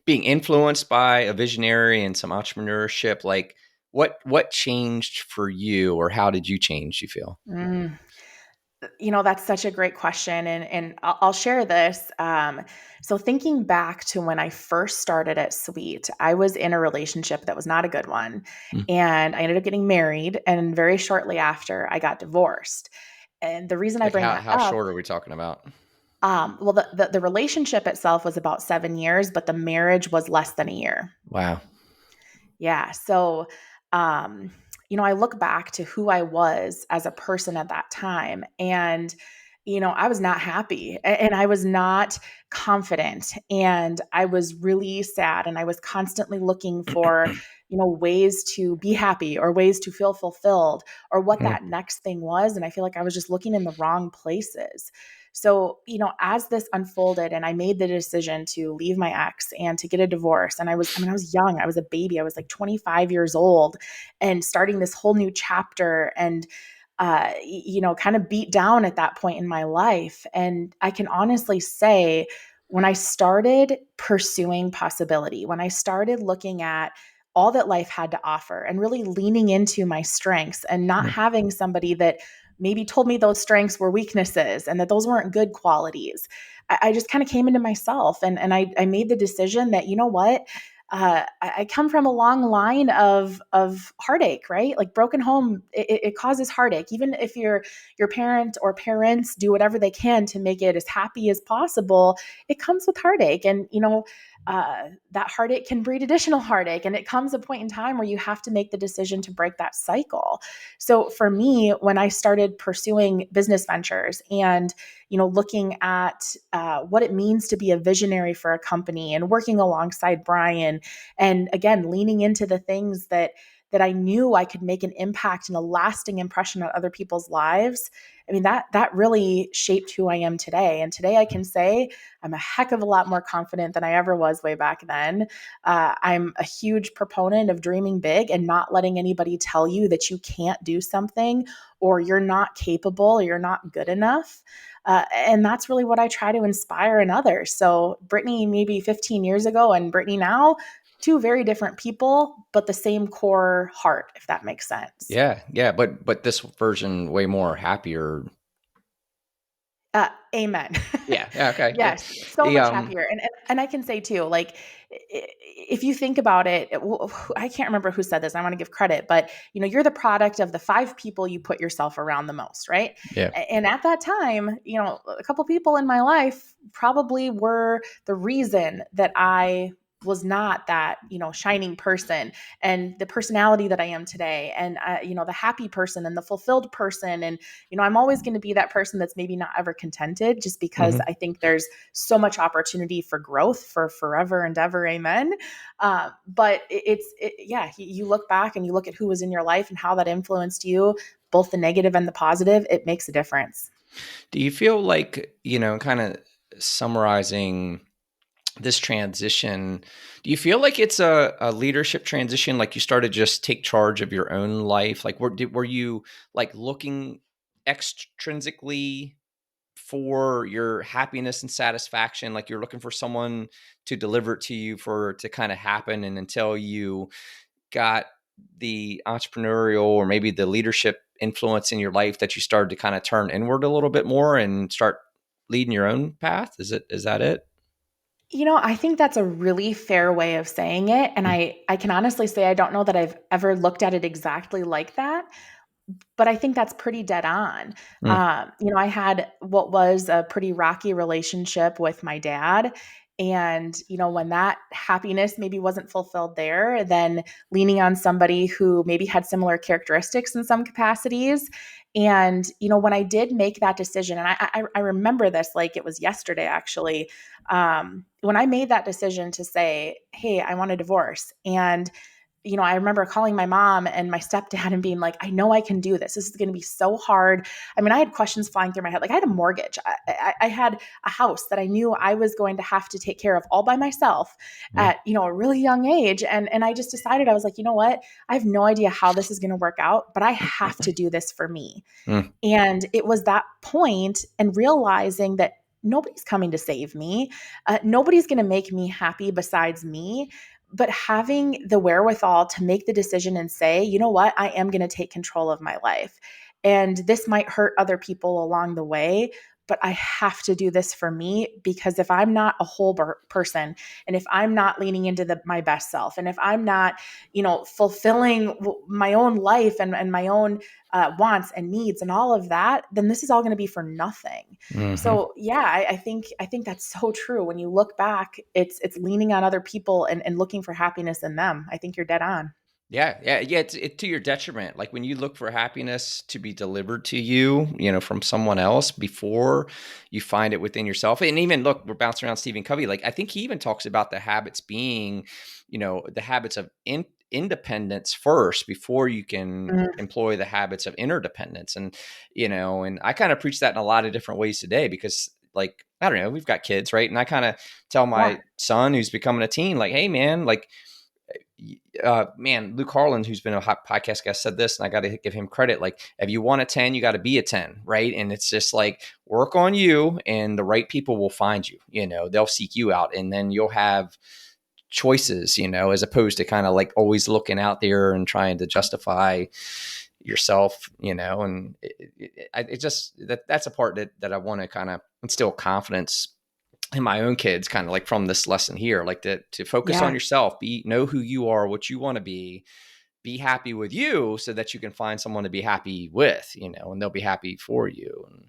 Speaker 1: being influenced by a visionary and some entrepreneurship? Like what changed for you, or how did you change, you feel?
Speaker 2: Mm. That's such a great question. And I'll share this. So thinking back to when I first started at Sweet, I was in a relationship that was not a good one.
Speaker 1: Mm.
Speaker 2: And I ended up getting married. And very shortly after, I got divorced. And the reason I
Speaker 1: Like
Speaker 2: bring that
Speaker 1: how
Speaker 2: up,
Speaker 1: short are we talking about?
Speaker 2: well, the relationship itself was about 7 years, but the marriage was less than a year.
Speaker 1: Wow.
Speaker 2: Yeah. So, um, I look back to who I was as a person at that time, and, I was not happy, and I was not confident, and I was really sad, and I was constantly looking for, ways to be happy or ways to feel fulfilled or what
Speaker 1: Mm.
Speaker 2: that next thing was. And I feel like I was just looking in the wrong places. So, as this unfolded and I made the decision to leave my ex and to get a divorce, and I was young, I was a baby, I was like 25 years old, and starting this whole new chapter, and, kind of beat down at that point in my life. And I can honestly say, when I started pursuing possibility, when I started looking at all that life had to offer and really leaning into my strengths and not
Speaker 1: Mm.
Speaker 2: having somebody that maybe told me those strengths were weaknesses and that those weren't good qualities. I just kind of came into myself, and I made the decision that, you know what? I come from a long line of heartache, right? Like broken home, it causes heartache. Even if your parent or parents do whatever they can to make it as happy as possible, it comes with heartache. And that heartache can breed additional heartache. And it comes a point in time where you have to make the decision to break that cycle. So for me, when I started pursuing business ventures and, looking at what it means to be a visionary for a company and working alongside Brian, and again, leaning into the things that that I knew I could make an impact and a lasting impression on other people's lives, I mean, that really shaped who I am today. And today I can say I'm a heck of a lot more confident than I ever was way back then. I'm a huge proponent of dreaming big and not letting anybody tell you that you can't do something or you're not capable or you're not good enough. And that's really what I try to inspire in others. So Brittany maybe 15 years ago and Brittany now, two very different people, but the same core heart, if that makes sense.
Speaker 1: Yeah, yeah, but this version way more happier.
Speaker 2: Amen.
Speaker 1: Yeah, yeah, okay. Yeah.
Speaker 2: Yes, so
Speaker 1: The
Speaker 2: much happier. And I can say too, like if you think about it, I can't remember who said this. I want to give credit, but you're the product of the 5 people you put yourself around the most, right?
Speaker 1: yeah.
Speaker 2: And at that time, a couple people in my life probably were the reason that I was not that shining person and the personality that I am today, and the happy person and the fulfilled person. And I'm always going to be that person that's maybe not ever contented, just because
Speaker 1: Mhm.
Speaker 2: I think there's so much opportunity for growth for forever and ever. Amen. But yeah, you look back and you look at who was in your life and how that influenced you, both the negative and the positive. It makes a difference.
Speaker 1: Do you feel like, kind of summarizing this transition, do you feel like it's a leadership transition? Like you started just take charge of your own life? Like were you like looking extrinsically for your happiness and satisfaction? Like you're looking for someone to deliver it to you for it to kind of happen. And until you got the entrepreneurial or maybe the leadership influence in your life, that you started to kind of turn inward a little bit more and start leading your own path? Is that it?
Speaker 2: I think that's a really fair way of saying it. And I can honestly say I don't know that I've ever looked at it exactly like that, but I think that's pretty dead on.
Speaker 1: Mm-hmm.
Speaker 2: I had what was a pretty rocky relationship with my dad. And, when that happiness maybe wasn't fulfilled there, then leaning on somebody who maybe had similar characteristics in some capacities. And, when I did make that decision, and I remember this like it was yesterday, actually, when I made that decision to say, hey, I want a divorce. And I remember calling my mom and my stepdad and being like, I know I can do this. This is going to be so hard. I mean, I had questions flying through my head. Like I had a mortgage. I had a house that I knew I was going to have to take care of all by myself at, a really young age. And I just decided, I was like, you know what? I have no idea how this is going to work out, but I have to do this for me.
Speaker 1: Mm-hmm.
Speaker 2: And it was that point and realizing that nobody's coming to save me. Nobody's going to make me happy besides me. But having the wherewithal to make the decision and say, you know what, I am going to take control of my life. And this might hurt other people along the way, but I have to do this for me, because if I'm not a whole person, and if I'm not leaning into my best self, and if I'm not, fulfilling my own life and my own wants and needs and all of that, then this is all going to be for nothing.
Speaker 1: Mm-hmm.
Speaker 2: So yeah, I think that's so true. When you look back, it's leaning on other people and looking for happiness in them. I think you're dead on.
Speaker 1: Yeah, yeah, yeah. It's to your detriment. Like when you look for happiness to be delivered to you, from someone else before you find it within yourself. And even look, we're bouncing around Stephen Covey. Like I think he even talks about the habits being, the habits of independence first before you can
Speaker 2: Mm,
Speaker 1: employ the habits of interdependence. And I kind of preach that in a lot of different ways today because, like, I don't know, we've got kids, right? And I kind of tell
Speaker 2: yeah.
Speaker 1: my son who's becoming a teen, like, hey, man, like man, Luke Harlan, who's been a hot podcast guest, said this, and I got to give him credit. Like, if you want a 10, you got to be a 10, right? And it's just like work on you, and the right people will find you. They'll seek you out, and then you'll have choices. As opposed to kind of like always looking out there and trying to justify yourself. And it just that's a part that I want to kind of instill confidence in my own kids, kind of like from this lesson here, like to focus on
Speaker 2: Yeah.
Speaker 1: yourself, know who you are, what you want to be happy with you so that you can find someone to be happy with, and they'll be happy for you and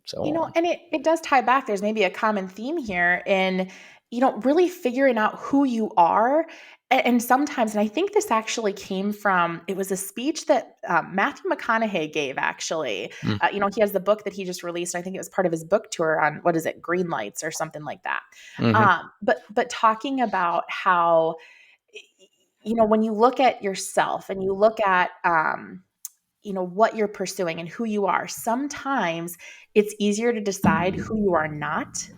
Speaker 1: so on.
Speaker 2: And it does tie back. There's maybe a common theme here in, really figuring out who you are. And sometimes, and I think this actually came from, it was a speech that Matthew McConaughey gave, actually.
Speaker 1: Mm,
Speaker 2: He has the book that he just released. I think it was part of his book tour on, what is it, Green Lights or something like that.
Speaker 1: mm-hmm,
Speaker 2: But talking about how when you look at yourself and you look at, what you're pursuing and who you are, sometimes it's easier to decide who you are not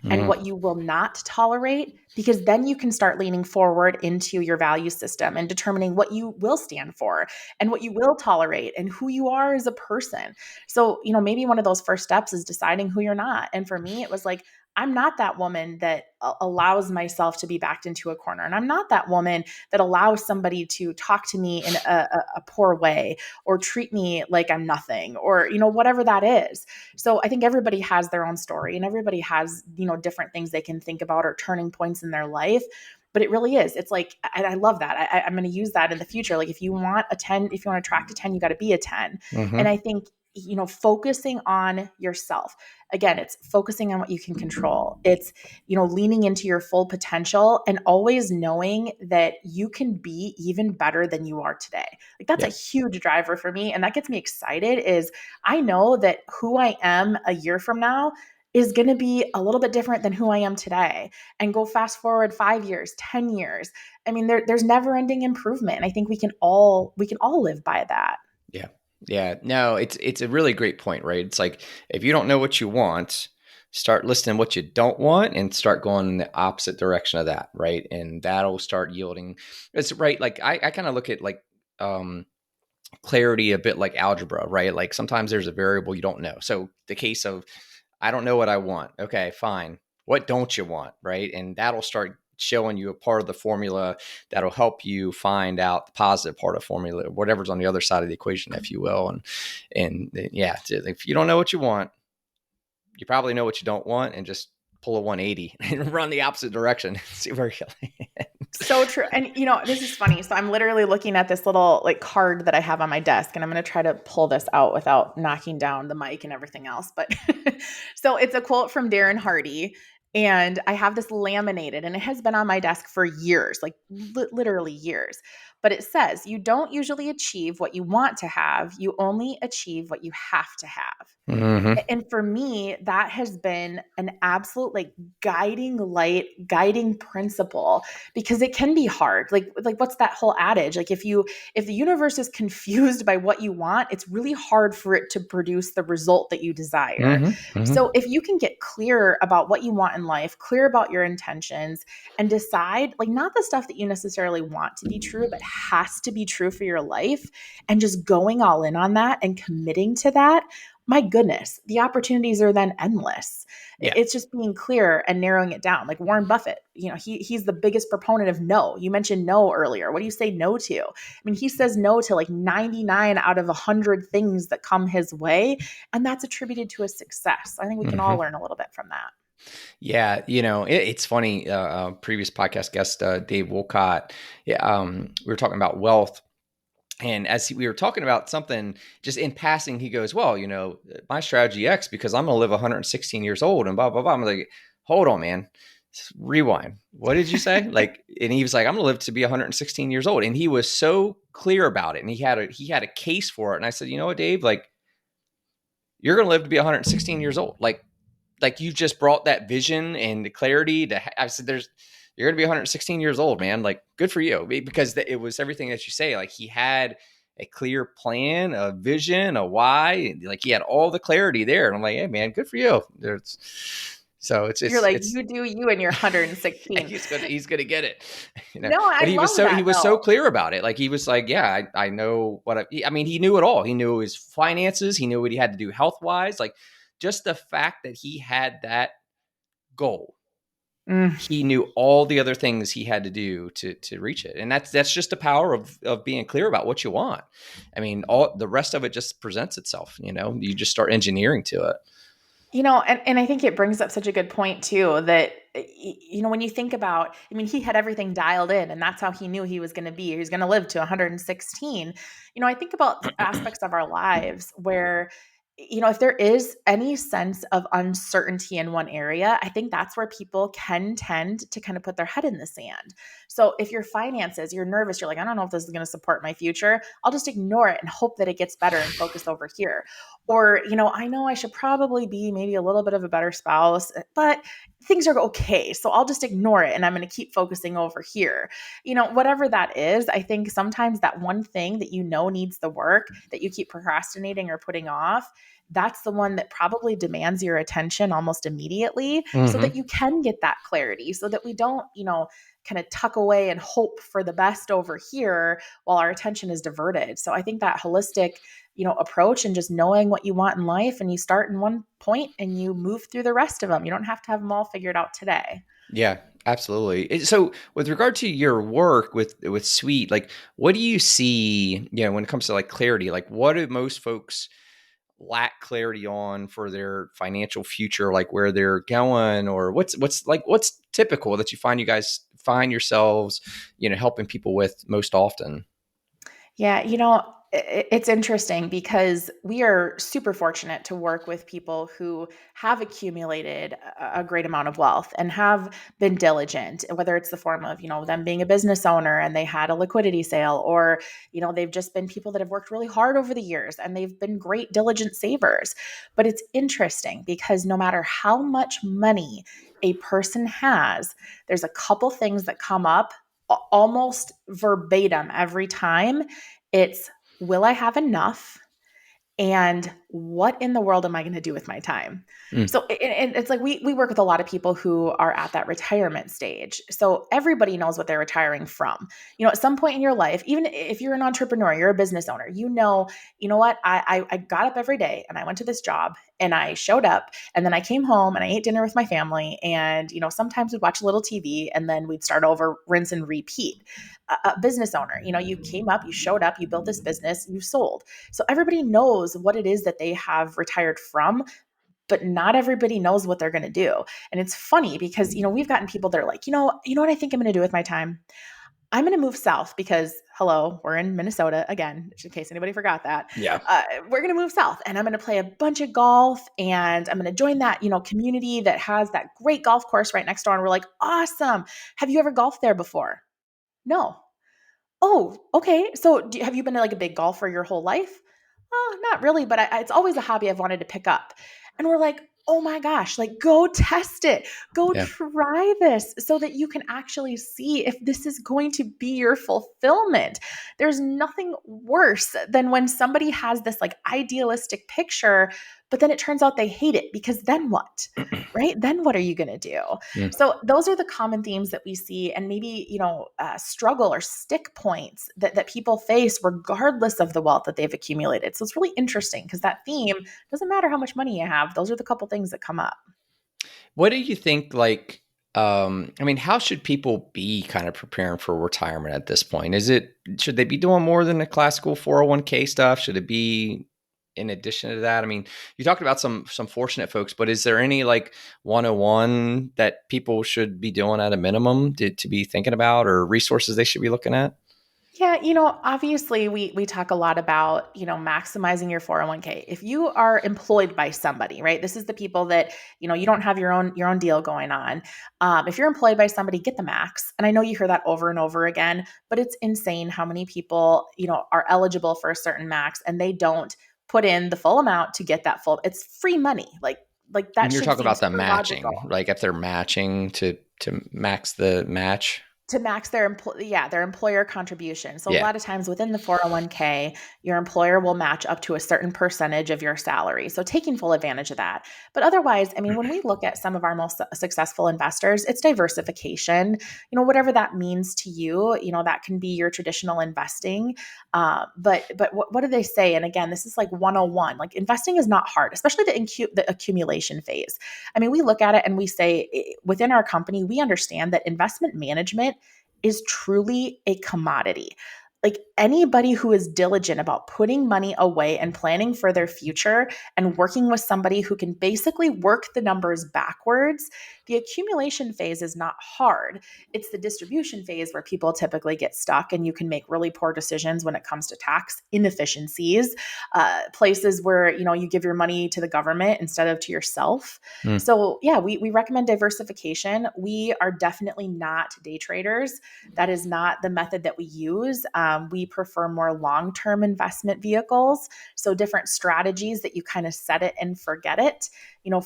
Speaker 2: and
Speaker 1: Mm,
Speaker 2: what you will not tolerate, because then you can start leaning forward into your value system and determining what you will stand for and what you will tolerate and who you are as a person. So, maybe one of those first steps is deciding who you're not. And for me, it was like, I'm not that woman that allows myself to be backed into a corner. And I'm not that woman that allows somebody to talk to me in a poor way or treat me like I'm nothing, or, whatever that is. So I think everybody has their own story and everybody has, different things they can think about or turning points in their life. But it really is. It's like, and I love that. I'm going to use that in the future. Like if you want a 10, if you want to attract a 10, you got to be a 10. And
Speaker 1: hmm
Speaker 2: I think, focusing on yourself. Again, it's focusing on what you can control. It's, leaning into your full potential and always knowing that you can be even better than you are today. Like that's a
Speaker 1: Yep.
Speaker 2: huge driver for me. And that gets me excited is I know that who I am a year from now is going to be a little bit different than who I am today, and go fast forward 5 years, 10 years. I mean, there's never ending improvement. And I think we can all live by that.
Speaker 1: Yeah. Yeah. No, it's a really great point, right? It's like if you don't know what you want, start listing what you don't want and start going in the opposite direction of that, right? And that'll start yielding. It's right. Like I kind of look at like clarity a bit like algebra, right? Like sometimes there's a variable you don't know. So the case of I don't know what I want. Okay, fine. What don't you want, right? And that'll start showing you a part of the formula that'll help you find out the positive part of the formula, whatever's on the other side of the equation, if you will. And yeah, if you don't know what you want, you probably know what you don't want, and just pull a 180 and run the opposite direction. See where you land.
Speaker 2: So true. And this is funny. So I'm literally looking at this little like card that I have on my desk, and I'm going to try to pull this out without knocking down the mic and everything else. But so it's a quote from Darren Hardy, and I have this laminated, and it has been on my desk for years, like literally years. But it says, "You don't usually achieve what you want to have. You only achieve what you have to have."
Speaker 1: Mm-hmm.
Speaker 2: And for me, that has been an absolute like guiding light, guiding principle, because it can be hard. Like what's that whole adage? Like if the universe is confused by what you want, it's really hard for it to produce the result that you desire.
Speaker 1: Mm-hmm. Mm-hmm.
Speaker 2: So if you can get clear about what you want in life, clear about your intentions, and decide like not the stuff that you necessarily want to be true, but has to be true for your life, and just going all in on that and committing to that, my goodness, the opportunities are then endless.
Speaker 1: Yeah.
Speaker 2: It's just being clear and narrowing it down. Like Warren Buffett, he's the biggest proponent of no. You mentioned no earlier. What do you say no to? I mean, he says no to like 99 out of 100 things that come his way, and that's attributed to his success. I think we can all
Speaker 1: Mm-hmm.
Speaker 2: learn a little bit from that.
Speaker 1: Yeah, it's funny. Previous podcast guest Dave Wolcott, yeah, we were talking about wealth, and we were talking about something just in passing, he goes, "Well, my strategy X because I'm going to live 116 years old and blah blah blah." I'm like, "Hold on, man, rewind. What did you say?" Like, and he was like, "I'm going to live to be 116 years old," and he was so clear about it, and he had a case for it. And I said, "You know what, Dave? Like, you're going to live to be 116 years old, like you just brought that vision and the clarity to I said you're going to be 116 years old, man. Like good for you, because it was everything that you say. Like he had a clear plan, a vision, a why, like he had all the clarity there. And I'm like, hey man, good for you. So
Speaker 2: You're like,
Speaker 1: it's
Speaker 2: you do you and your 116.
Speaker 1: he's gonna get it,
Speaker 2: No, I
Speaker 1: but he was
Speaker 2: love
Speaker 1: so he
Speaker 2: that
Speaker 1: was so
Speaker 2: though.
Speaker 1: clear about it. Like he was like, yeah, I know what I mean, he knew it all. He knew his finances, he knew what he had to do health wise. Like just the fact that he had that goal,
Speaker 2: Mm.
Speaker 1: he knew all the other things he had to do to reach it. And that's just the power of being clear about what you want. I mean, all the rest of it just presents itself, you just start engineering to it.
Speaker 2: And I think it brings up such a good point too, that when you think about, I mean, he had everything dialed in, and that's how he knew he was going to be. He was going to live to 116. I think about aspects of our lives where, if there is any sense of uncertainty in one area, I think that's where people can tend to kind of put their head in the sand. So if your finances, you're nervous, you're like, I don't know if this is going to support my future, I'll just ignore it and hope that it gets better and focus over here. Or, I know I should probably be maybe a little bit of a better spouse, but things are okay. So I'll just ignore it and I'm going to keep focusing over here. Whatever that is, I think sometimes that one thing that needs the work that you keep procrastinating or putting off, that's the one that probably demands your attention almost immediately so
Speaker 1: Hmm.
Speaker 2: that you can get that clarity, so that we don't, kind of tuck away and hope for the best over here while our attention is diverted. So I think that holistic, approach and just knowing what you want in life, and you start in one point and you move through the rest of them. You don't have to have them all figured out today.
Speaker 1: Yeah, absolutely. So, with regard to your work with Sweet, like, what do you see? When it comes to like clarity, like, what do most folks lack clarity on for their financial future, like where they're going, or what's typical that you guys find yourselves, helping people with most often?
Speaker 2: Yeah, it's interesting because we are super fortunate to work with people who have accumulated a great amount of wealth and have been diligent, whether it's the form of, them being a business owner and they had a liquidity sale, or, they've just been people that have worked really hard over the years and they've been great diligent savers. But it's interesting because no matter how much money a person has, there's a couple things that come up almost verbatim every time. It's, will I have enough? And what in the world am I going to do with my time?
Speaker 1: Mm,
Speaker 2: So it's like we work with a lot of people who are at that retirement stage. So everybody knows what they're retiring from. At some point in your life, even if you're an entrepreneur, you're a business owner, you know what? I got up every day and I went to this job and I showed up and then I came home and I ate dinner with my family. And, sometimes we'd watch a little TV and then we'd start over, rinse and repeat. A business owner, you came up, you showed up, you built this business, you sold. So everybody knows what it is that they have retired from, but not everybody knows what they're going to do. And it's funny because, we've gotten people that are like, you know what I think I'm going to do with my time? I'm going to move south because, hello, we're in Minnesota again, in case anybody forgot that.
Speaker 1: yeah.
Speaker 2: We're going to move south and I'm going to play a bunch of golf and I'm going to join that, community that has that great golf course right next door. And we're like, awesome. Have you ever golfed there before? No. Oh, okay. So have you been like a big golfer your whole life? Oh, not really, but it's always a hobby I've wanted to pick up. And we're like, oh my gosh, like go test it, go
Speaker 1: Yeah.
Speaker 2: try this so that you can actually see if this is going to be your fulfillment. There's nothing worse than when somebody has this like idealistic picture, but then it turns out they hate it, because then what? Right? Then what are you going to do?
Speaker 1: Mm.
Speaker 2: So those are the common themes that we see, and maybe struggle or stick points that people face regardless of the wealth that they've accumulated. So it's really interesting because that theme doesn't matter how much money you have. Those are the couple things that come up.
Speaker 1: What do you think? Like, I mean, how should people be kind of preparing for retirement at this point? Should they be doing more than the classical 401k stuff? Should it be in addition to that? I mean, you talked about some fortunate folks, but is there any like 101 that people should be doing at a minimum to be thinking about, or resources they should be looking at?
Speaker 2: Yeah, obviously we talk a lot about, maximizing your 401k. If you are employed by somebody, right? This is the people that, you don't have your own deal going on. If you're employed by somebody, get the max. And I know you hear that over and over again, but it's insane how many people, are eligible for a certain max and they don't put in the full amount to get that full. It's free money. Like that
Speaker 1: And you're
Speaker 2: should
Speaker 1: talking
Speaker 2: seem
Speaker 1: about the
Speaker 2: super logical.
Speaker 1: matching, like if they're matching to max the match.
Speaker 2: To max their employer contribution. So a
Speaker 1: Yeah.
Speaker 2: lot of times within the 401k, your employer will match up to a certain percentage of your salary. So taking full advantage of that. But otherwise, I mean, when we look at some of our most successful investors, it's diversification. Whatever that means to you, that can be your traditional investing. But what do they say? And again, this is like 101. Like investing is not hard, especially the accumulation phase. I mean, we look at it and we say within our company, we understand that investment management is truly a commodity. Like anybody who is diligent about putting money away and planning for their future and working with somebody who can basically work the numbers backwards, the accumulation phase is not hard. It's the distribution phase where people typically get stuck and you can make really poor decisions when it comes to tax inefficiencies, places where, you give your money to the government instead of to yourself.
Speaker 1: Mm.
Speaker 2: So yeah, we recommend diversification. We are definitely not day traders. That is not the method that we use. We prefer more long-term investment vehicles. So different strategies that you kind of set it and forget it.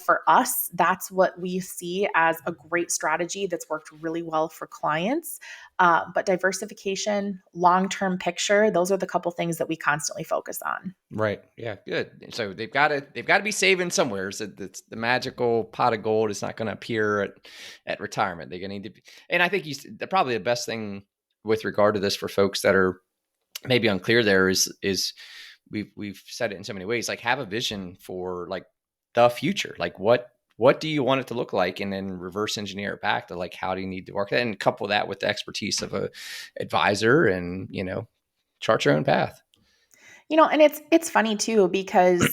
Speaker 2: For us, that's what we see as a great strategy that's worked really well for clients. But diversification, long-term picture, those are the couple things that we constantly focus on.
Speaker 1: Right. Yeah. Good. So they've got to be saving somewhere. So it's the magical pot of gold is not going to appear at retirement. They're going to need to be, and I think probably the best thing with regard to this for folks that are maybe unclear there is we've said it in so many ways, like have a vision for like the future. Like what do you want it to look like? And then reverse engineer it back to like, how do you need to work that, and couple that with the expertise of a advisor and, chart your own path.
Speaker 2: And it's funny too, because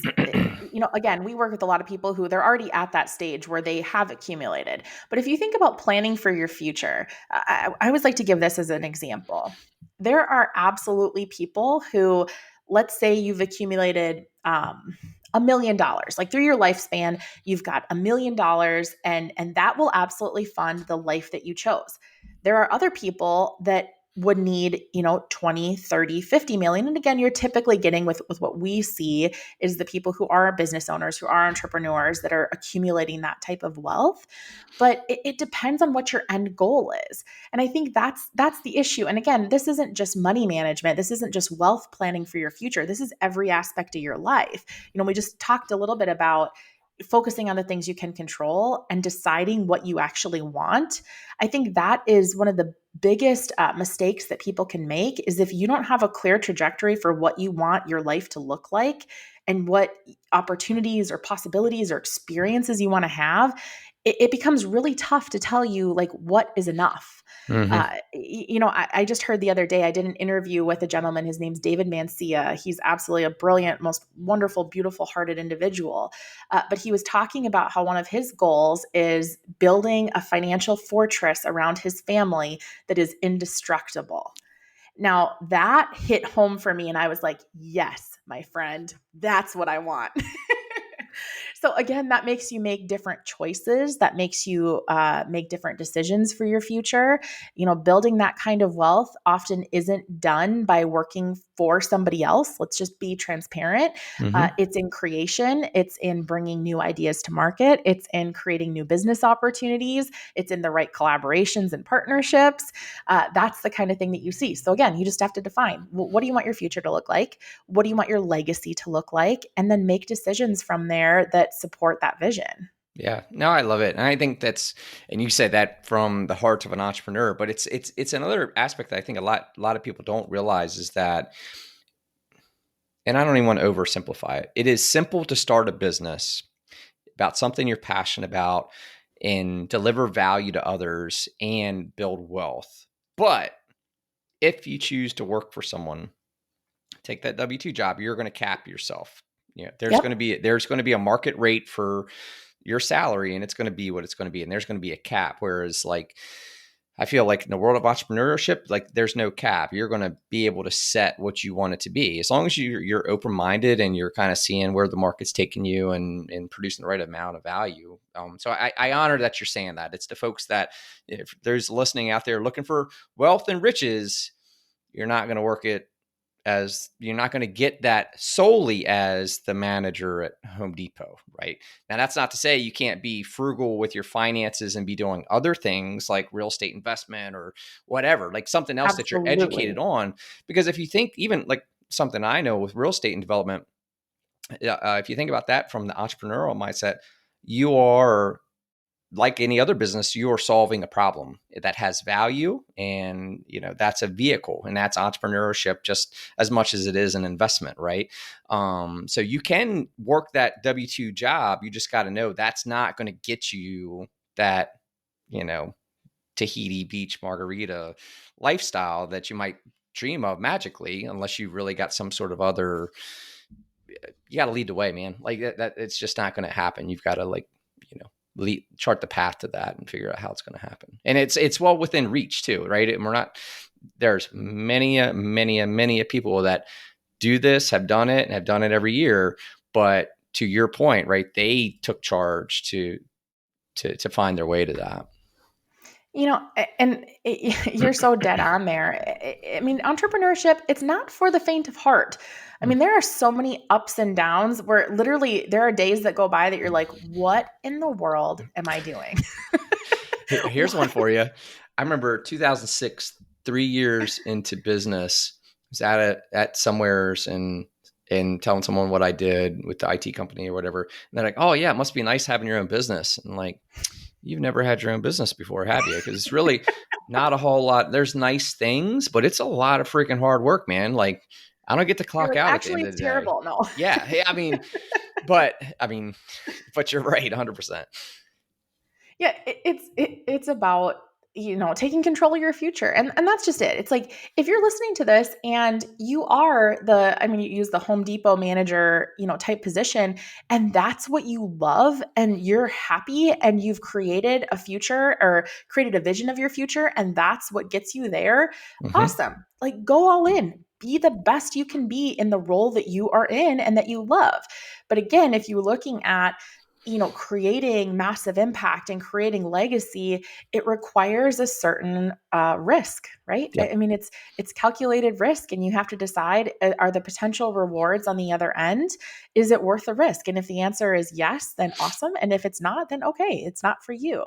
Speaker 2: again, we work with a lot of people who they're already at that stage where they have accumulated. But if you think about planning for your future, I always like to give this as an example. There are absolutely people who, let's say you've accumulated $1 million, like through your lifespan, you've got $1 million, and that will absolutely fund the life that you chose. There are other people that would need 20, 30, 50 million. And again, you're typically getting with what we see is the people who are business owners, who are entrepreneurs that are accumulating that type of wealth. But it depends on what your end goal is. And I think that's the issue. And again, this isn't just money management. This isn't just wealth planning for your future. This is every aspect of your life. We just talked a little bit about focusing on the things you can control and deciding what you actually want. I think that is one of the biggest mistakes that people can make, is if you don't have a clear trajectory for what you want your life to look like and what opportunities or possibilities or experiences you want to have, it becomes really tough to tell you like what is enough.
Speaker 1: Mm-hmm.
Speaker 2: I just heard the other day, I did an interview with a gentleman. His name's David Mancia. He's absolutely a brilliant, most wonderful, beautiful hearted individual. But he was talking about how one of his goals is building a financial fortress around his family that is indestructible. Now that hit home for me, and I was like, yes, my friend, that's what I want. So again, that makes you make different choices. That makes you make different decisions for your future. Building that kind of wealth often isn't done by working for somebody else. Let's just be transparent.
Speaker 1: Mm-hmm.
Speaker 2: It's in creation. It's in bringing new ideas to market. It's in creating new business opportunities. It's in the right collaborations and partnerships. That's the kind of thing that you see. So again, you just have to define, what do you want your future to look like? What do you want your legacy to look like? And then make decisions from there that support that vision.
Speaker 1: Yeah, no, I love it. And I think and you said that from the heart of an entrepreneur, but it's another aspect that I think a lot of people don't realize is that, and I don't even want to oversimplify it. It is simple to start a business about something you're passionate about and deliver value to others and build wealth. But if you choose to work for someone, take that W-2 job, you're going to cap yourself. There's
Speaker 2: Yep.
Speaker 1: going to be a market rate for your salary, and it's going to be what it's going to be. And there's going to be a cap. Whereas like, I feel like in the world of entrepreneurship, like there's no cap. You're going to be able to set what you want it to be. As long as you're open-minded and you're kind of seeing where the market's taking you and producing the right amount of value. So I honor that you're saying that. It's the folks that, if there's listening out there looking for wealth and riches, you're not going to work it you're not going to get that solely as the manager at Home Depot, right? Now, that's not to say you can't be frugal with your finances and be doing other things like real estate investment or whatever, like something else that you're educated
Speaker 2: Absolutely.
Speaker 1: on. Because if you think even like something I know with real estate and development, if you think about that from the entrepreneurial mindset, you are like any other business, you are solving a problem that has value, and that's a vehicle, and that's entrepreneurship just as much as it is an investment, right? So you can work that W-2 job. You just got to know that's not going to get you that Tahiti beach margarita lifestyle that you might dream of magically, unless you really got some sort of other. You got to lead the way, man. Like that it's just not going to happen. You've got to chart the path to that and figure out how it's going to happen. And it's well within reach too, right? And there's many people that do this, have done it, and have done it every year. But to your point, right, they took charge to find their way to that.
Speaker 2: You're so dead on there. I mean, entrepreneurship, it's not for the faint of heart. I mean, there are so many ups and downs where literally there are days that go by that you're like, what in the world am I doing?
Speaker 1: Here's one
Speaker 2: What?
Speaker 1: for you. I remember 2006, 3 years into business, I was at somewheres and telling someone what I did with the IT company or whatever. And they're like, "Oh yeah, it must be nice having your own business." And like, you've never had your own business before, have you? Because it's really not a whole lot. There's nice things, but it's a lot of freaking hard work, man. Like, I don't get to
Speaker 2: You're
Speaker 1: clock
Speaker 2: like,
Speaker 1: out at the
Speaker 2: actually,
Speaker 1: end of
Speaker 2: it's
Speaker 1: the day.
Speaker 2: terrible. No.
Speaker 1: Yeah. Hey, but I mean, but you're right, 100%.
Speaker 2: Yeah, it's about, taking control of your future. And that's just it. It's like if you're listening to this and you are you use the Home Depot manager, type position, and that's what you love and you're happy and you've created a future or created a vision of your future and that's what gets you there.
Speaker 1: Mm-hmm.
Speaker 2: Awesome. Like go all in. Be the best you can be in the role that you are in and that you love. But again, if you're looking at creating massive impact and creating legacy, it requires a certain risk, right? I
Speaker 1: Yep.
Speaker 2: mean, it's calculated risk, and you have to decide: are the potential rewards on the other end? Is it worth the risk? And if the answer is yes, then awesome. And if it's not, then okay, it's not for you.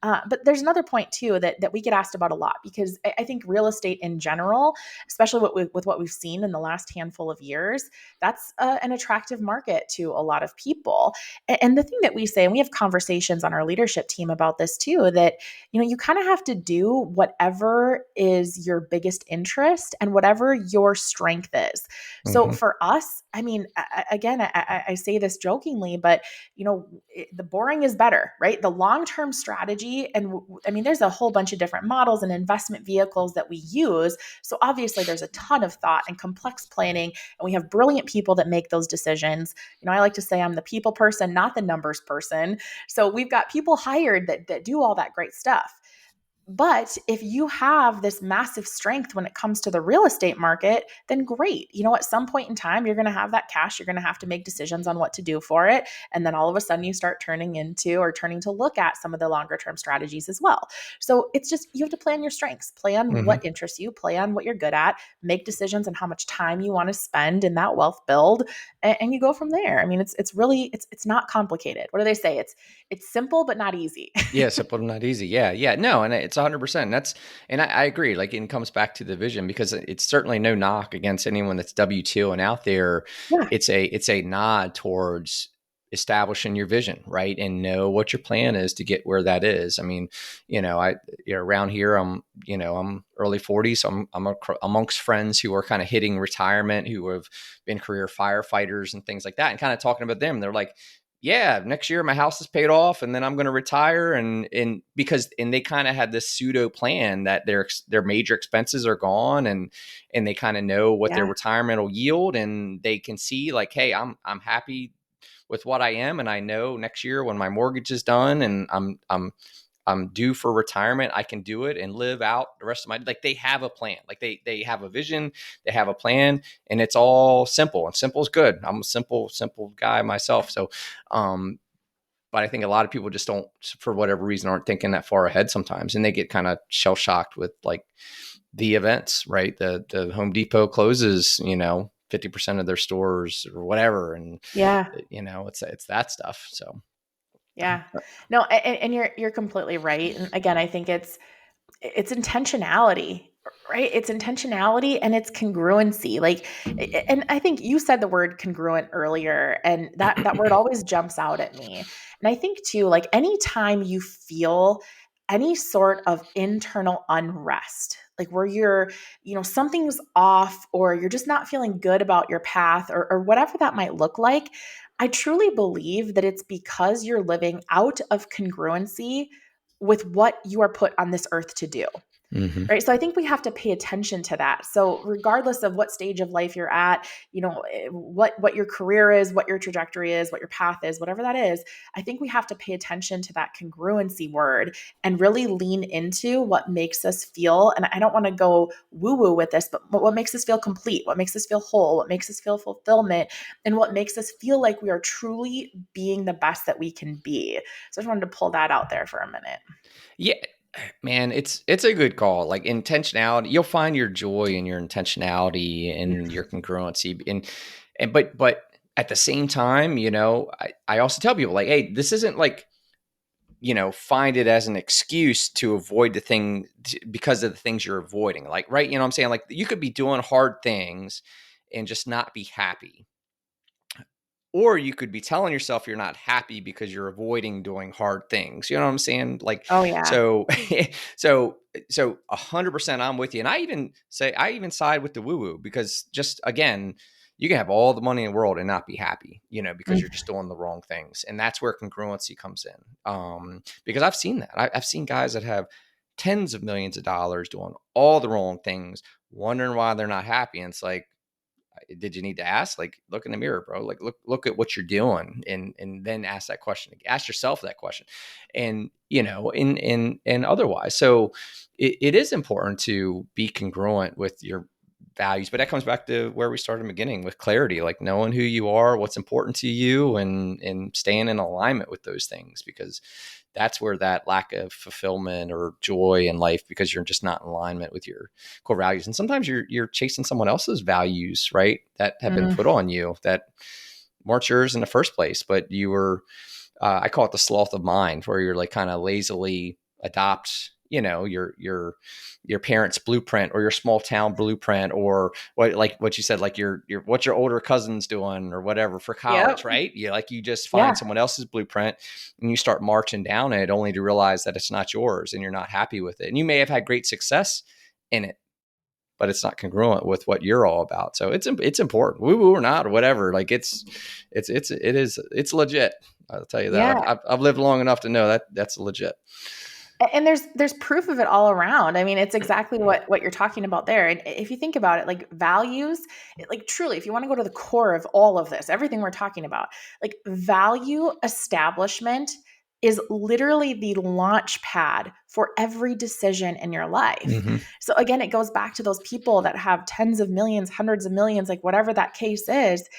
Speaker 2: But there's another point too that we get asked about a lot because I think real estate in general, especially with what we've seen in the last handful of years, that's an attractive market to a lot of people. And the thing that we say, and we have conversations on our leadership team about this too, that you kind of have to do whatever is your biggest interest and whatever your strength is. So
Speaker 1: Mm-hmm.
Speaker 2: for us, I mean, again, I say this jokingly, but the boring is better, right? The long-term strategy, and I mean, there's a whole bunch of different models and investment vehicles that we use. So obviously, there's a ton of thought and complex planning, and we have brilliant people that make those decisions. I like to say I'm the people person, not the numbers person. So we've got people hired that do all that great stuff. But if you have this massive strength when it comes to the real estate market, then great. At some point in time, you're going to have that cash. You're going to have to make decisions on what to do for it. And then all of a sudden, you start turning to look at some of the longer term strategies as well. So it's just, you have to plan your strengths, plan
Speaker 1: Mm-hmm.
Speaker 2: what interests you, plan what you're good at, make decisions on how much time you want to spend in that wealth build. And you go from there. I mean, it's really, it's not complicated. What do they say? It's simple, but not easy.
Speaker 1: Yeah, simple and not easy. Yeah, yeah, no, and it's 100%. And I agree. Like, it comes back to the vision because it's certainly no knock against anyone that's W2 and out there.
Speaker 2: Yeah.
Speaker 1: It's a nod towards establishing your vision, right, and know what your plan is to get where that is. I mean, around here, I'm early 40s, so I'm amongst friends who are kind of hitting retirement, who have been career firefighters and things like that, and kind of talking about them. They're like, yeah, next year my house is paid off and then I'm going to retire. And they kind of had this pseudo plan that their major expenses are gone, and they kind of know what their
Speaker 2: Yeah.
Speaker 1: retirement will yield, and they can see like, hey, I'm happy with what I am. And I know next year when my mortgage is done and I'm due for retirement, I can do it and live out the rest of my, like, they have a plan, like they have a vision, they have a plan, and it's all simple, and simple is good. I'm a simple guy myself. So, but I think a lot of people just don't, for whatever reason, aren't thinking that far ahead sometimes, and they get kind of shell shocked with like the events, right? The Home Depot closes, 50% of their stores or whatever, and
Speaker 2: Yeah.
Speaker 1: it's that stuff. So,
Speaker 2: Yeah. No, and you're completely right. And again, I think it's intentionality, right? It's intentionality and it's congruency. Like, and I think you said the word congruent earlier, and that word always jumps out at me. And I think too, like anytime you feel any sort of internal unrest, like where something's off or you're just not feeling good about your path or whatever that might look like, I truly believe that it's because you're living out of congruency with what you are put on this earth to do.
Speaker 1: mhm.
Speaker 2: Right. So I think we have to pay attention to that. So regardless of what stage of life you're at, what your career is, what your trajectory is, what your path is, whatever that is, I think we have to pay attention to that congruency word and really lean into what makes us feel. And I don't want to go woo woo with this, but what makes us feel complete, what makes us feel whole, what makes us feel fulfillment, and what makes us feel like we are truly being the best that we can be. So I just wanted to pull that out there for a minute.
Speaker 1: Yeah. Man, it's a good call. Like intentionality, you'll find your joy in your intentionality and
Speaker 2: Yes.
Speaker 1: your congruency. And but at the same time, I also tell people like, hey, this isn't like, find it as an excuse to avoid the thing because of the things you're avoiding. Like, right, you know what I'm saying? Like you could be doing hard things and just not be happy. Or you could be telling yourself you're not happy because you're avoiding doing hard things. You know what I'm saying? Like,
Speaker 2: Oh, yeah.
Speaker 1: so, so 100% I'm with you. And I even side with the woo woo because just again, you can have all the money in the world and not be happy, because you're just doing the wrong things. And that's where congruency comes in. Because I've seen that. I've seen guys that have tens of millions of dollars doing all the wrong things, wondering why they're not happy. And it's like, did you need to ask? Like, look in the mirror, bro. Like, look at what you're doing, and then ask that question. Ask yourself that question, and and otherwise. So it is important to be congruent with your values, but that comes back to where we started in the beginning with clarity, like knowing who you are, what's important to you, and staying in alignment with those things, because that's where that lack of fulfillment or joy in life, because you're just not in alignment with your core values. And sometimes you're chasing someone else's values, right? That have been
Speaker 2: Mm.
Speaker 1: put on you that weren't yours in the first place, but you were, I call it the sloth of mind, where you're like kind of lazily adopt, your parents' blueprint or your small town blueprint, or what you said, like your what your older cousin's doing or whatever for college,
Speaker 2: Yep.
Speaker 1: right? You just
Speaker 2: Yeah.
Speaker 1: find someone else's blueprint and you start marching down it, only to realize that it's not yours and you're not happy with it. And you may have had great success in it, but it's not congruent with what you're all about. So it's important, woo woo or not, or whatever. Like it's legit. I'll tell you that.
Speaker 2: Yeah.
Speaker 1: I've lived long enough to know that that's legit.
Speaker 2: And there's proof of it all around. I mean, it's exactly what you're talking about there. And if you think about it, like values, like truly, if you want to go to the core of all of this, everything we're talking about, like value establishment is literally the launch pad for every decision in your life.
Speaker 1: Mm-hmm.
Speaker 2: So again, it goes back to those people that have tens of millions, hundreds of millions, like whatever that case is.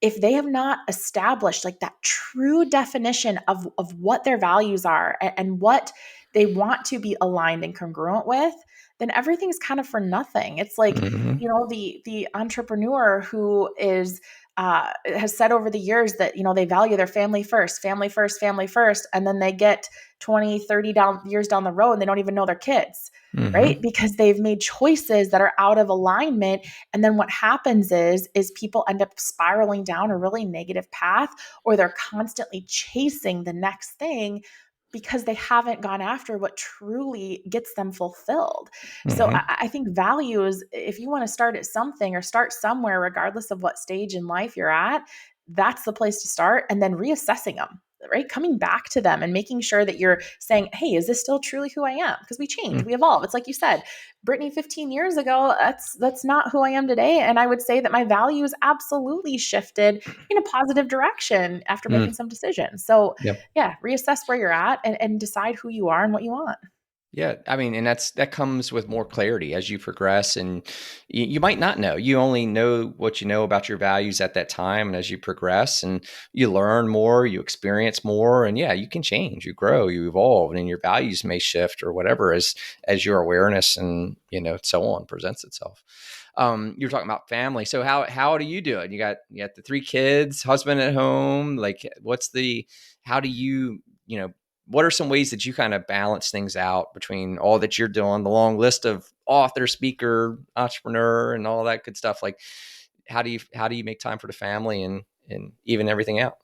Speaker 2: If they have not established like that true definition of what their values are, and what they want to be aligned and congruent with, then everything's kind of for nothing. It's like,
Speaker 1: Mm-hmm.
Speaker 2: the entrepreneur who is has said over the years that, they value their family first, family first, family first, and then they get 20, 30 years down the road and they don't even know their kids, right?
Speaker 1: Mm-hmm.
Speaker 2: Because they've made choices that are out of alignment. And then what happens is people end up spiraling down a really negative path, or they're constantly chasing the next thing because they haven't gone after what truly gets them fulfilled. So
Speaker 1: Mm-hmm.
Speaker 2: I think values, if you want to start at something or start somewhere, regardless of what stage in life you're at, that's the place to start. And then reassessing them, right? Coming back to them and making sure that you're saying, hey, is this still truly who I am? Because we change, we evolve. It's like you said, Brittany 15 years ago, that's not who I am today. And I would say that my values absolutely shifted in a positive direction after
Speaker 1: Mm-hmm.
Speaker 2: making some decisions. So
Speaker 1: Yep.
Speaker 2: yeah, reassess where you're at, and decide who you are and what you want.
Speaker 1: Yeah, I mean, and that comes with more clarity as you progress, and you might not know. You only know what you know about your values at that time, and as you progress and you learn more, you experience more, and yeah, you can change, you grow, you evolve, and your values may shift or whatever as your awareness and so on presents itself. You were talking about family, so how do you do it? You got the three kids, husband at home. Like, how do what are some ways that you kind of balance things out between all that you're doing, the long list of author, speaker, entrepreneur, and all that good stuff? Like, how do you make time for the family and even everything out?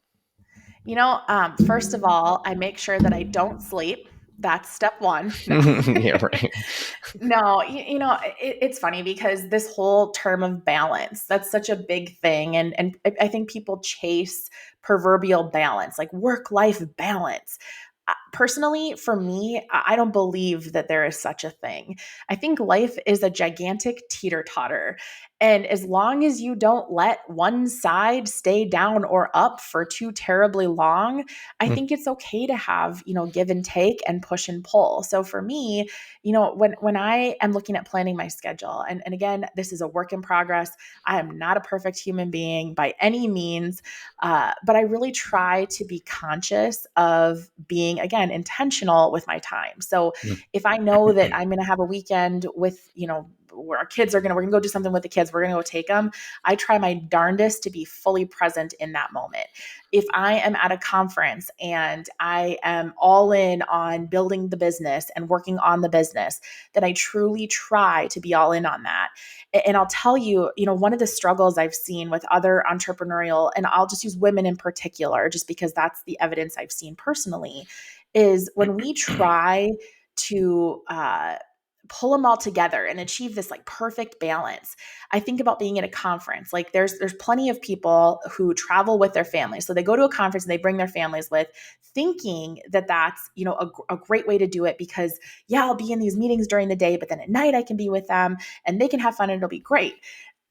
Speaker 2: First of all, I make sure that I don't sleep. That's step one. No.
Speaker 1: Yeah, right.
Speaker 2: No, it's funny because this whole term of balance, that's such a big thing. And I think people chase proverbial balance, like work-life balance. Personally, for me, I don't believe that there is such a thing. I think life is a gigantic teeter-totter. And as long as you don't let one side stay down or up for too terribly long, I
Speaker 1: Mm,
Speaker 2: think it's okay to have, give and take and push and pull. So for me, when I am looking at planning my schedule, and again, this is a work in progress. I am not a perfect human being by any means, but I really try to be conscious of being, again, again, intentional with my time. So
Speaker 1: Mm.
Speaker 2: if I know that I'm going to have a weekend with, where our kids are we're going to go do something with the kids, we're going to go take them. I try my darndest to be fully present in that moment. If I am at a conference and I am all in on building the business and working on the business, then I truly try to be all in on that. And I'll tell you, one of the struggles I've seen with other entrepreneurial, and I'll just use women in particular, just because that's the evidence I've seen personally, is when we try to pull them all together and achieve this like perfect balance. I think about being at a conference. Like there's plenty of people who travel with their families. So they go to a conference and they bring their families with, thinking that that's, a great way to do it because yeah, I'll be in these meetings during the day, but then at night I can be with them and they can have fun and it'll be great.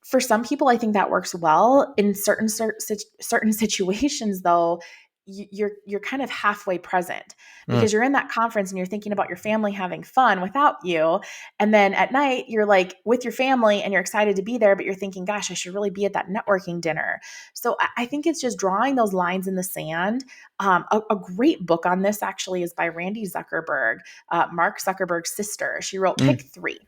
Speaker 2: For some people, I think that works well. In certain situations, though, you're kind of halfway present
Speaker 1: Mm.
Speaker 2: because you're in that conference and you're thinking about your family having fun without you. And then at night, you're like with your family and you're excited to be there, but you're thinking, gosh, I should really be at that networking dinner. So I think it's just drawing those lines in the sand. A great book on this actually is by Randy Zuckerberg, Mark Zuckerberg's sister. She wrote
Speaker 1: Mm.
Speaker 2: Pick Three.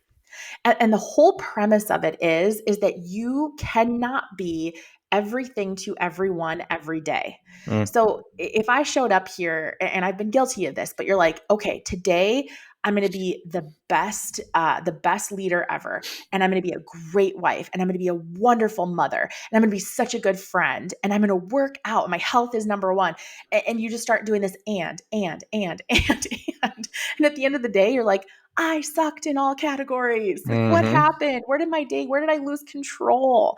Speaker 2: And the whole premise of it is that you cannot be everything to everyone every day.
Speaker 1: Mm.
Speaker 2: So if I showed up here, and I've been guilty of this, but you're like, okay, today I'm going to be the best leader ever, and I'm going to be a great wife, and I'm going to be a wonderful mother, and I'm going to be such a good friend, and I'm going to work out. My health is number one, and you just start doing this, and at the end of the day, you're like, I sucked in all categories. Like, what
Speaker 1: Mhm.
Speaker 2: happened? Where did I lose control?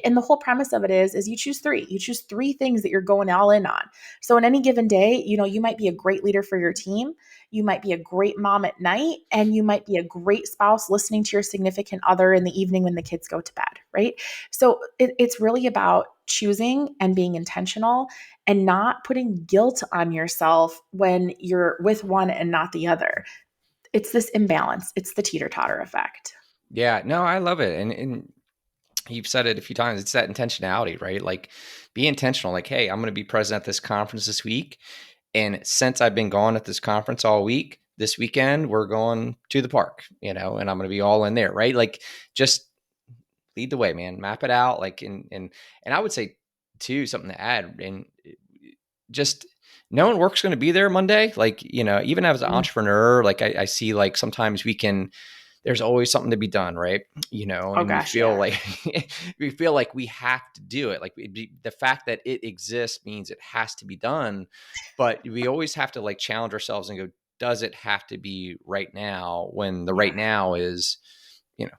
Speaker 2: And the whole premise of it is you choose three. You choose three things that you're going all in on. So in any given day, you might be a great leader for your team. You might be a great mom at night, and you might be a great spouse listening to your significant other in the evening when the kids go to bed, right? So it's really about choosing and being intentional and not putting guilt on yourself when you're with one and not the other. It's this imbalance. It's the teeter-totter effect.
Speaker 1: Yeah, no, I love it. And you've said it a few times. It's that intentionality, right? Like be intentional. Like, hey, I'm going to be present at this conference this week. And since I've been gone at this conference all week, this weekend we're going to the park, and I'm going to be all in there, right? Like just lead the way, man. Map it out. Like and I would say too, something to add, and just knowing work's going to be there Monday. Like, even as an
Speaker 2: Mm.
Speaker 1: entrepreneur, like I see like sometimes there's always something to be done, right?
Speaker 2: Oh
Speaker 1: And we
Speaker 2: gosh,
Speaker 1: feel
Speaker 2: yeah.
Speaker 1: like we have to do it. Like the fact that it exists means it has to be done, but we always have to like challenge ourselves and go, does it have to be right now when the right
Speaker 2: Yeah.
Speaker 1: now is,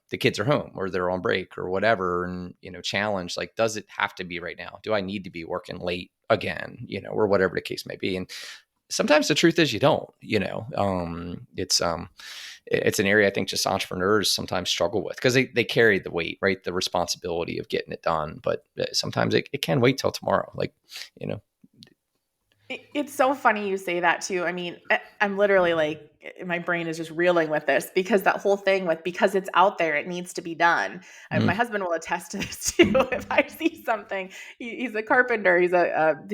Speaker 1: the kids are home or they're on break or whatever. And, challenge, like, does it have to be right now? Do I need to be working late again, or whatever the case may be? And sometimes the truth is you don't, it's an area I think just entrepreneurs sometimes struggle with because they carry the weight, right? The responsibility of getting it done. But sometimes it can wait till tomorrow. Like, you know,
Speaker 2: It's so funny you say that too. I mean, I'm literally like, my brain is just reeling with this because that whole thing with because it's out there, it needs to be done. My
Speaker 1: mm,
Speaker 2: husband will attest to this too. If I see something, he's a carpenter. He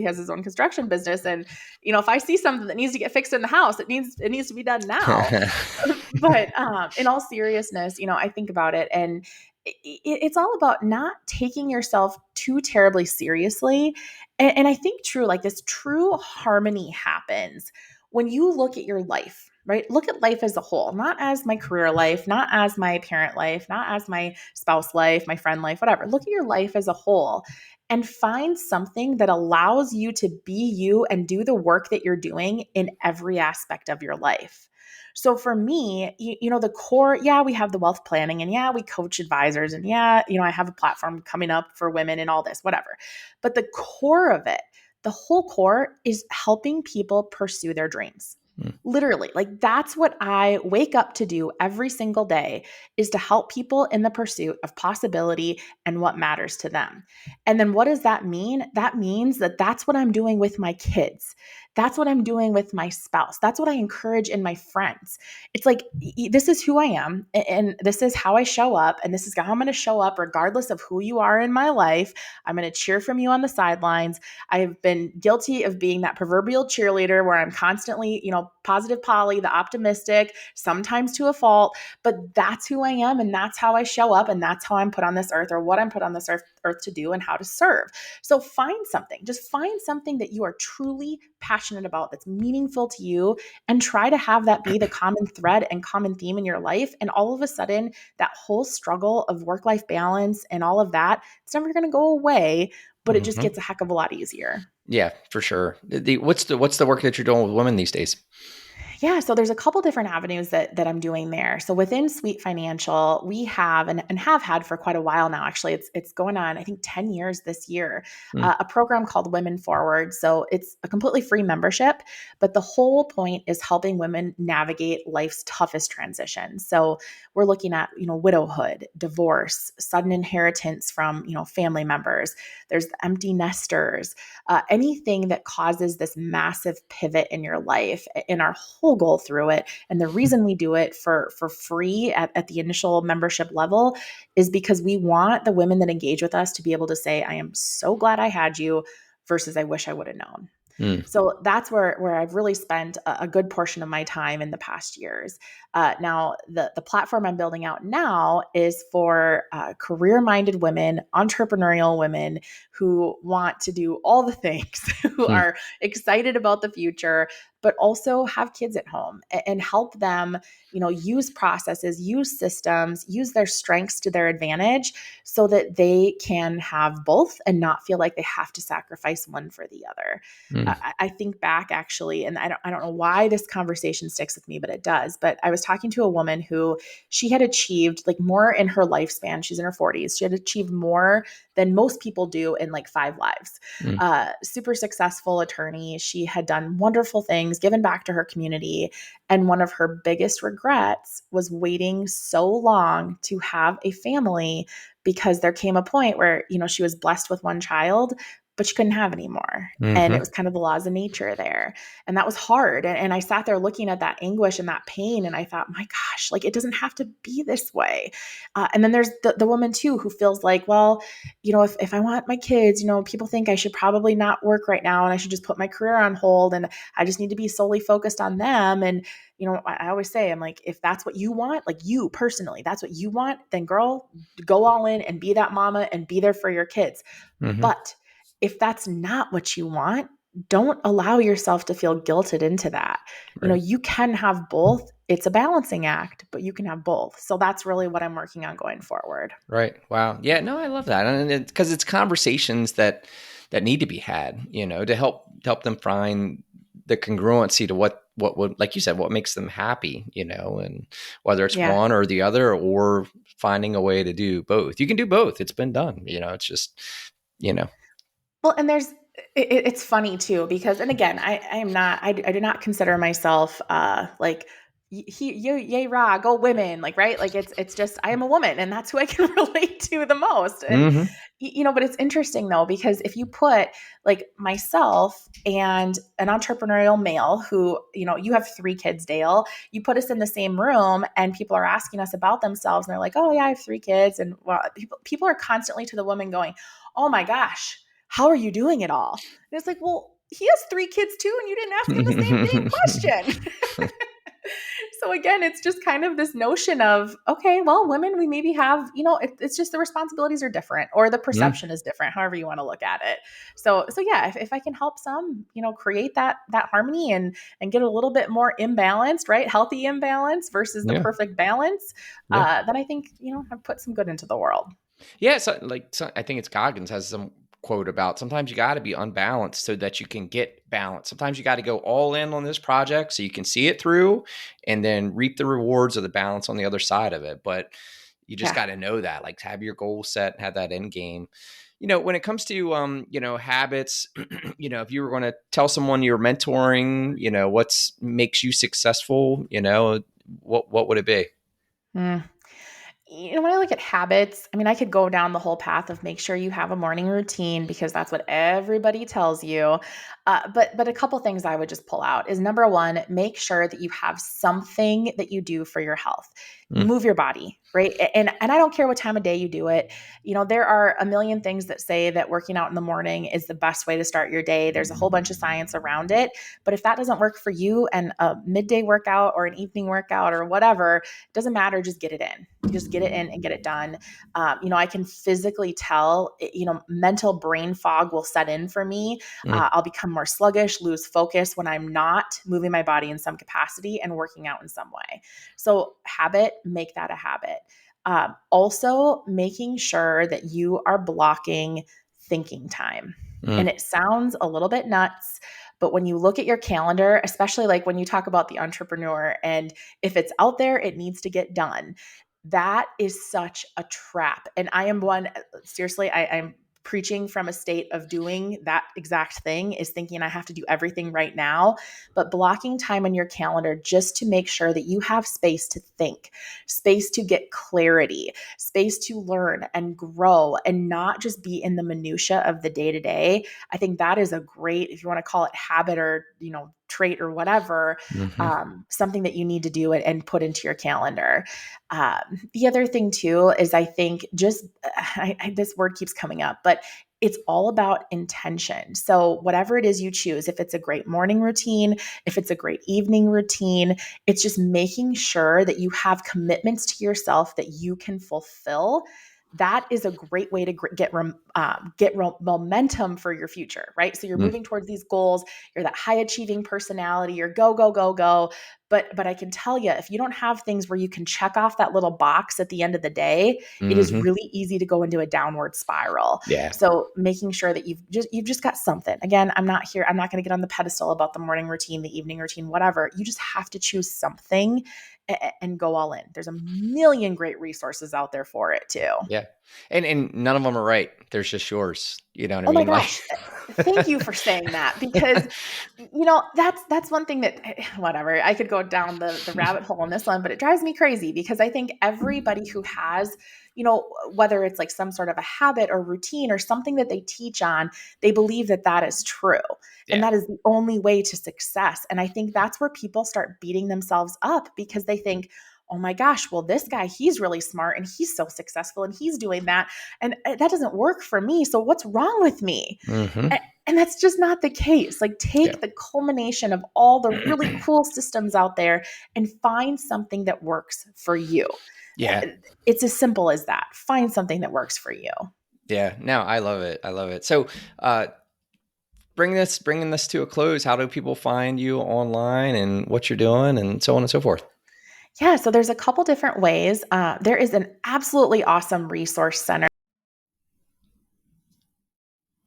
Speaker 2: has his own construction business, and if I see something that needs to get fixed in the house, it needs to be done now. But in all seriousness, I think about it, and it's all about not taking yourself too terribly seriously. And I think like this true harmony happens when you look at your life, right? Look at life as a whole, not as my career life, not as my parent life, not as my spouse life, my friend life, whatever. Look at your life as a whole and find something that allows you to be you and do the work that you're doing in every aspect of your life. So for me, the core, yeah, we have the wealth planning, and yeah, we coach advisors, and yeah, I have a platform coming up for women and all this, whatever. But the core of it, the whole core is helping people pursue their dreams.
Speaker 1: mm,
Speaker 2: Literally, like that's what I wake up to do every single day, is to help people in the pursuit of possibility and what matters to them. And then what does that mean? That means that that's what I'm doing with my kids. That's what I'm doing with my spouse. That's what I encourage in my friends. It's like, this is who I am, and this is how I show up, and this is how I'm going to show up regardless of who you are in my life. I'm going to cheer from you on the sidelines. I've been guilty of being that proverbial cheerleader where I'm constantly, positive Polly, the optimistic, sometimes to a fault, but that's who I am, and that's how I show up, and that's how I'm put on this earth, or what I'm put on this earth to do, and how to serve. So just find something that you are truly passionate about, that's meaningful to you, and try to have that be the common thread and common theme in your life. And all of a sudden, that whole struggle of work-life balance and all of that, it's never going to go away, but it just
Speaker 1: Mm-hmm.
Speaker 2: gets a heck of a lot easier.
Speaker 1: Yeah, for sure. What's the work that you're doing with women these days?
Speaker 2: Yeah, so there's a couple different avenues that I'm doing there. So within Sweet Financial, we have and have had for quite a while now. Actually, it's going on, I think, 10 years this year.
Speaker 1: Mm.
Speaker 2: A program called Women Forward. So it's a completely free membership, but the whole point is helping women navigate life's toughest transitions. So we're looking at widowhood, divorce, sudden inheritance from family members. There's the empty nesters, anything that causes this massive pivot in your life. In our whole goal through it, and the reason we do it for free at the initial membership level, is because we want the women that engage with us to be able to say, I am so glad I had you, versus I wish I would have known.
Speaker 1: Mm.
Speaker 2: So that's where I've really spent a good portion of my time in the past years. Now, the platform I'm building out now is for career-minded women, entrepreneurial women who want to do all the things, who
Speaker 1: Mm.
Speaker 2: are excited about the future, but also have kids at home, and help them, use processes, use systems, use their strengths to their advantage, so that they can have both and not feel like they have to sacrifice one for the other.
Speaker 1: Mm.
Speaker 2: I think back, actually, and I don't know why this conversation sticks with me, but it does. But I was talking to a woman who, she had achieved like more in her lifespan. She's in her 40s. She had achieved more than most people do in like 5 lives.
Speaker 1: Mm.
Speaker 2: Super successful attorney. She had done wonderful things, given back to her community. And one of her biggest regrets was waiting so long to have a family, because there came a point where, she was blessed with one child, but she couldn't have any more. And it
Speaker 1: Mm-hmm.
Speaker 2: was kind of the laws of nature there. And that was hard. And I sat there looking at that anguish and that pain. And I thought, my gosh, like, it doesn't have to be this way. And then there's the woman too, who feels like, well, if I want my kids, people think I should probably not work right now, and I should just put my career on hold, and I just need to be solely focused on them. And, I always say, I'm like, if that's what you want, like you personally, that's what you want, then girl, go all in and be that mama and be there for your kids.
Speaker 1: Mm-hmm.
Speaker 2: But if that's not what you want, don't allow yourself to feel guilted into that.
Speaker 1: Right.
Speaker 2: You can have both. It's a balancing act, but you can have both. So that's really what I'm working on going forward.
Speaker 1: Right. Wow. Yeah. No, I love that, and because it's conversations that need to be had, to help them find the congruency to what would, like you said, what makes them happy, and whether it's
Speaker 2: Yeah.
Speaker 1: one or the other, or finding a way to do both. You can do both. It's been done. It's just, you know.
Speaker 2: Well, and it's funny too, because, and again, I am not, I do not consider myself, like, yay, rah, go women, like, right. Like, it's just, I am a woman, and that's who I can relate to the most. And,
Speaker 1: Mm-hmm.
Speaker 2: but it's interesting though, because if you put like myself and an entrepreneurial male who, you have 3 kids, Dale, you put us in the same room, and people are asking us about themselves, and they're like, oh yeah, I have 3 kids. And well, people are constantly to the woman going, oh my gosh, how are you doing it all? And it's like, well, he has 3 kids too, and you didn't ask him the same damn question. So again, it's just kind of this notion of, okay, well, women, we maybe have, it's just the responsibilities are different, or the
Speaker 1: Mm.
Speaker 2: perception is different, however you want to look at it. So yeah, if I can help some, create that harmony, and get a little bit more imbalanced, right? Healthy imbalance versus the
Speaker 1: Yeah.
Speaker 2: perfect balance,
Speaker 1: Yeah.
Speaker 2: then I think, I've put some good into the world.
Speaker 1: Yeah, I think it's Goggins has some quote about sometimes you got to be unbalanced so that you can get balance. Sometimes you got to go all in on this project so you can see it through, and then reap the rewards of the balance on the other side of it. But you just
Speaker 2: Yeah.
Speaker 1: got to know that, like, have your goal set, have that end game. When it comes to habits, if you were going to tell someone you're mentoring, what's makes you successful, what would it be?
Speaker 2: Mm. When I look at habits, I mean, I could go down the whole path of make sure you have a morning routine because that's what everybody tells you. But a couple things I would just pull out is number one, make sure that you have something that you do for your health.
Speaker 1: Mm,
Speaker 2: Move your body, right? And I don't care what time of day you do it. There are a million things that say that working out in the morning is the best way to start your day. There's a whole bunch of science around it. But if that doesn't work for you and a midday workout or an evening workout or whatever, doesn't matter, just get it in. Just get it in and get it done. I can physically tell, mental brain fog will set in for me.
Speaker 1: mm,
Speaker 2: I'll become more sluggish, lose focus when I'm not moving my body in some capacity and working out in some way. So habit, make that a habit. Also, making sure that you are blocking thinking time.
Speaker 1: mm,
Speaker 2: And it sounds a little bit nuts, but when you look at your calendar, especially like when you talk about the entrepreneur, and if it's out there, it needs to get done. That is such a trap. And I am one, seriously, I'm preaching from a state of doing that exact thing, is thinking I have to do everything right now, but blocking time in your calendar just to make sure that you have space to think, space to get clarity, space to learn and grow and not just be in the minutia of the day to day. I think that is a great, if you want to call it habit or, trait or whatever,
Speaker 1: mhm,
Speaker 2: something that you need to do and put into your calendar. The other thing too is I think just this word keeps coming up, but it's all about intention. So whatever it is you choose, if it's a great morning routine, if it's a great evening routine, it's just making sure that you have commitments to yourself that you can fulfill. That is a great way to get momentum for your future, right? So you're
Speaker 1: mm,
Speaker 2: moving towards these goals. You're that high achieving personality. You're go go go go. But I can tell you, if you don't have things where you can check off that little box at the end of the day, it is
Speaker 1: mhm.
Speaker 2: really easy to go into a downward spiral.
Speaker 1: Yeah.
Speaker 2: So making sure that you've just got something. Again, I'm not going to get on the pedestal about the morning routine, the evening routine, whatever. You just have to choose something and go all in. There's a million great resources out there for it too.
Speaker 1: Yeah. And none of them are right. There's just yours. You know what I
Speaker 2: Oh my
Speaker 1: mean? Like
Speaker 2: gosh. Thank you for saying that because that's one thing that whatever. I could go down the rabbit hole on this one, but it drives me crazy because I think everybody who has, whether it's like some sort of a habit or routine or something that they teach on, they believe that that is true. And
Speaker 1: Yeah.
Speaker 2: that is the only way to success. And I think that's where people start beating themselves up because they think, oh my gosh, well, this guy, he's really smart and he's so successful and he's doing that. And that doesn't work for me. So what's wrong with me?
Speaker 1: Mhm.
Speaker 2: And that's just not the case. Like,
Speaker 1: Yeah.
Speaker 2: take the culmination of all the really cool systems out there and find something that works for you.
Speaker 1: Yeah.
Speaker 2: It's as simple as that. Find something that works for you.
Speaker 1: Yeah. No, I love it. I love it. So, bringing this to a close, how do people find you online and what you're doing and so on and so forth?
Speaker 2: Yeah, so there's a couple different ways. There is an absolutely awesome resource center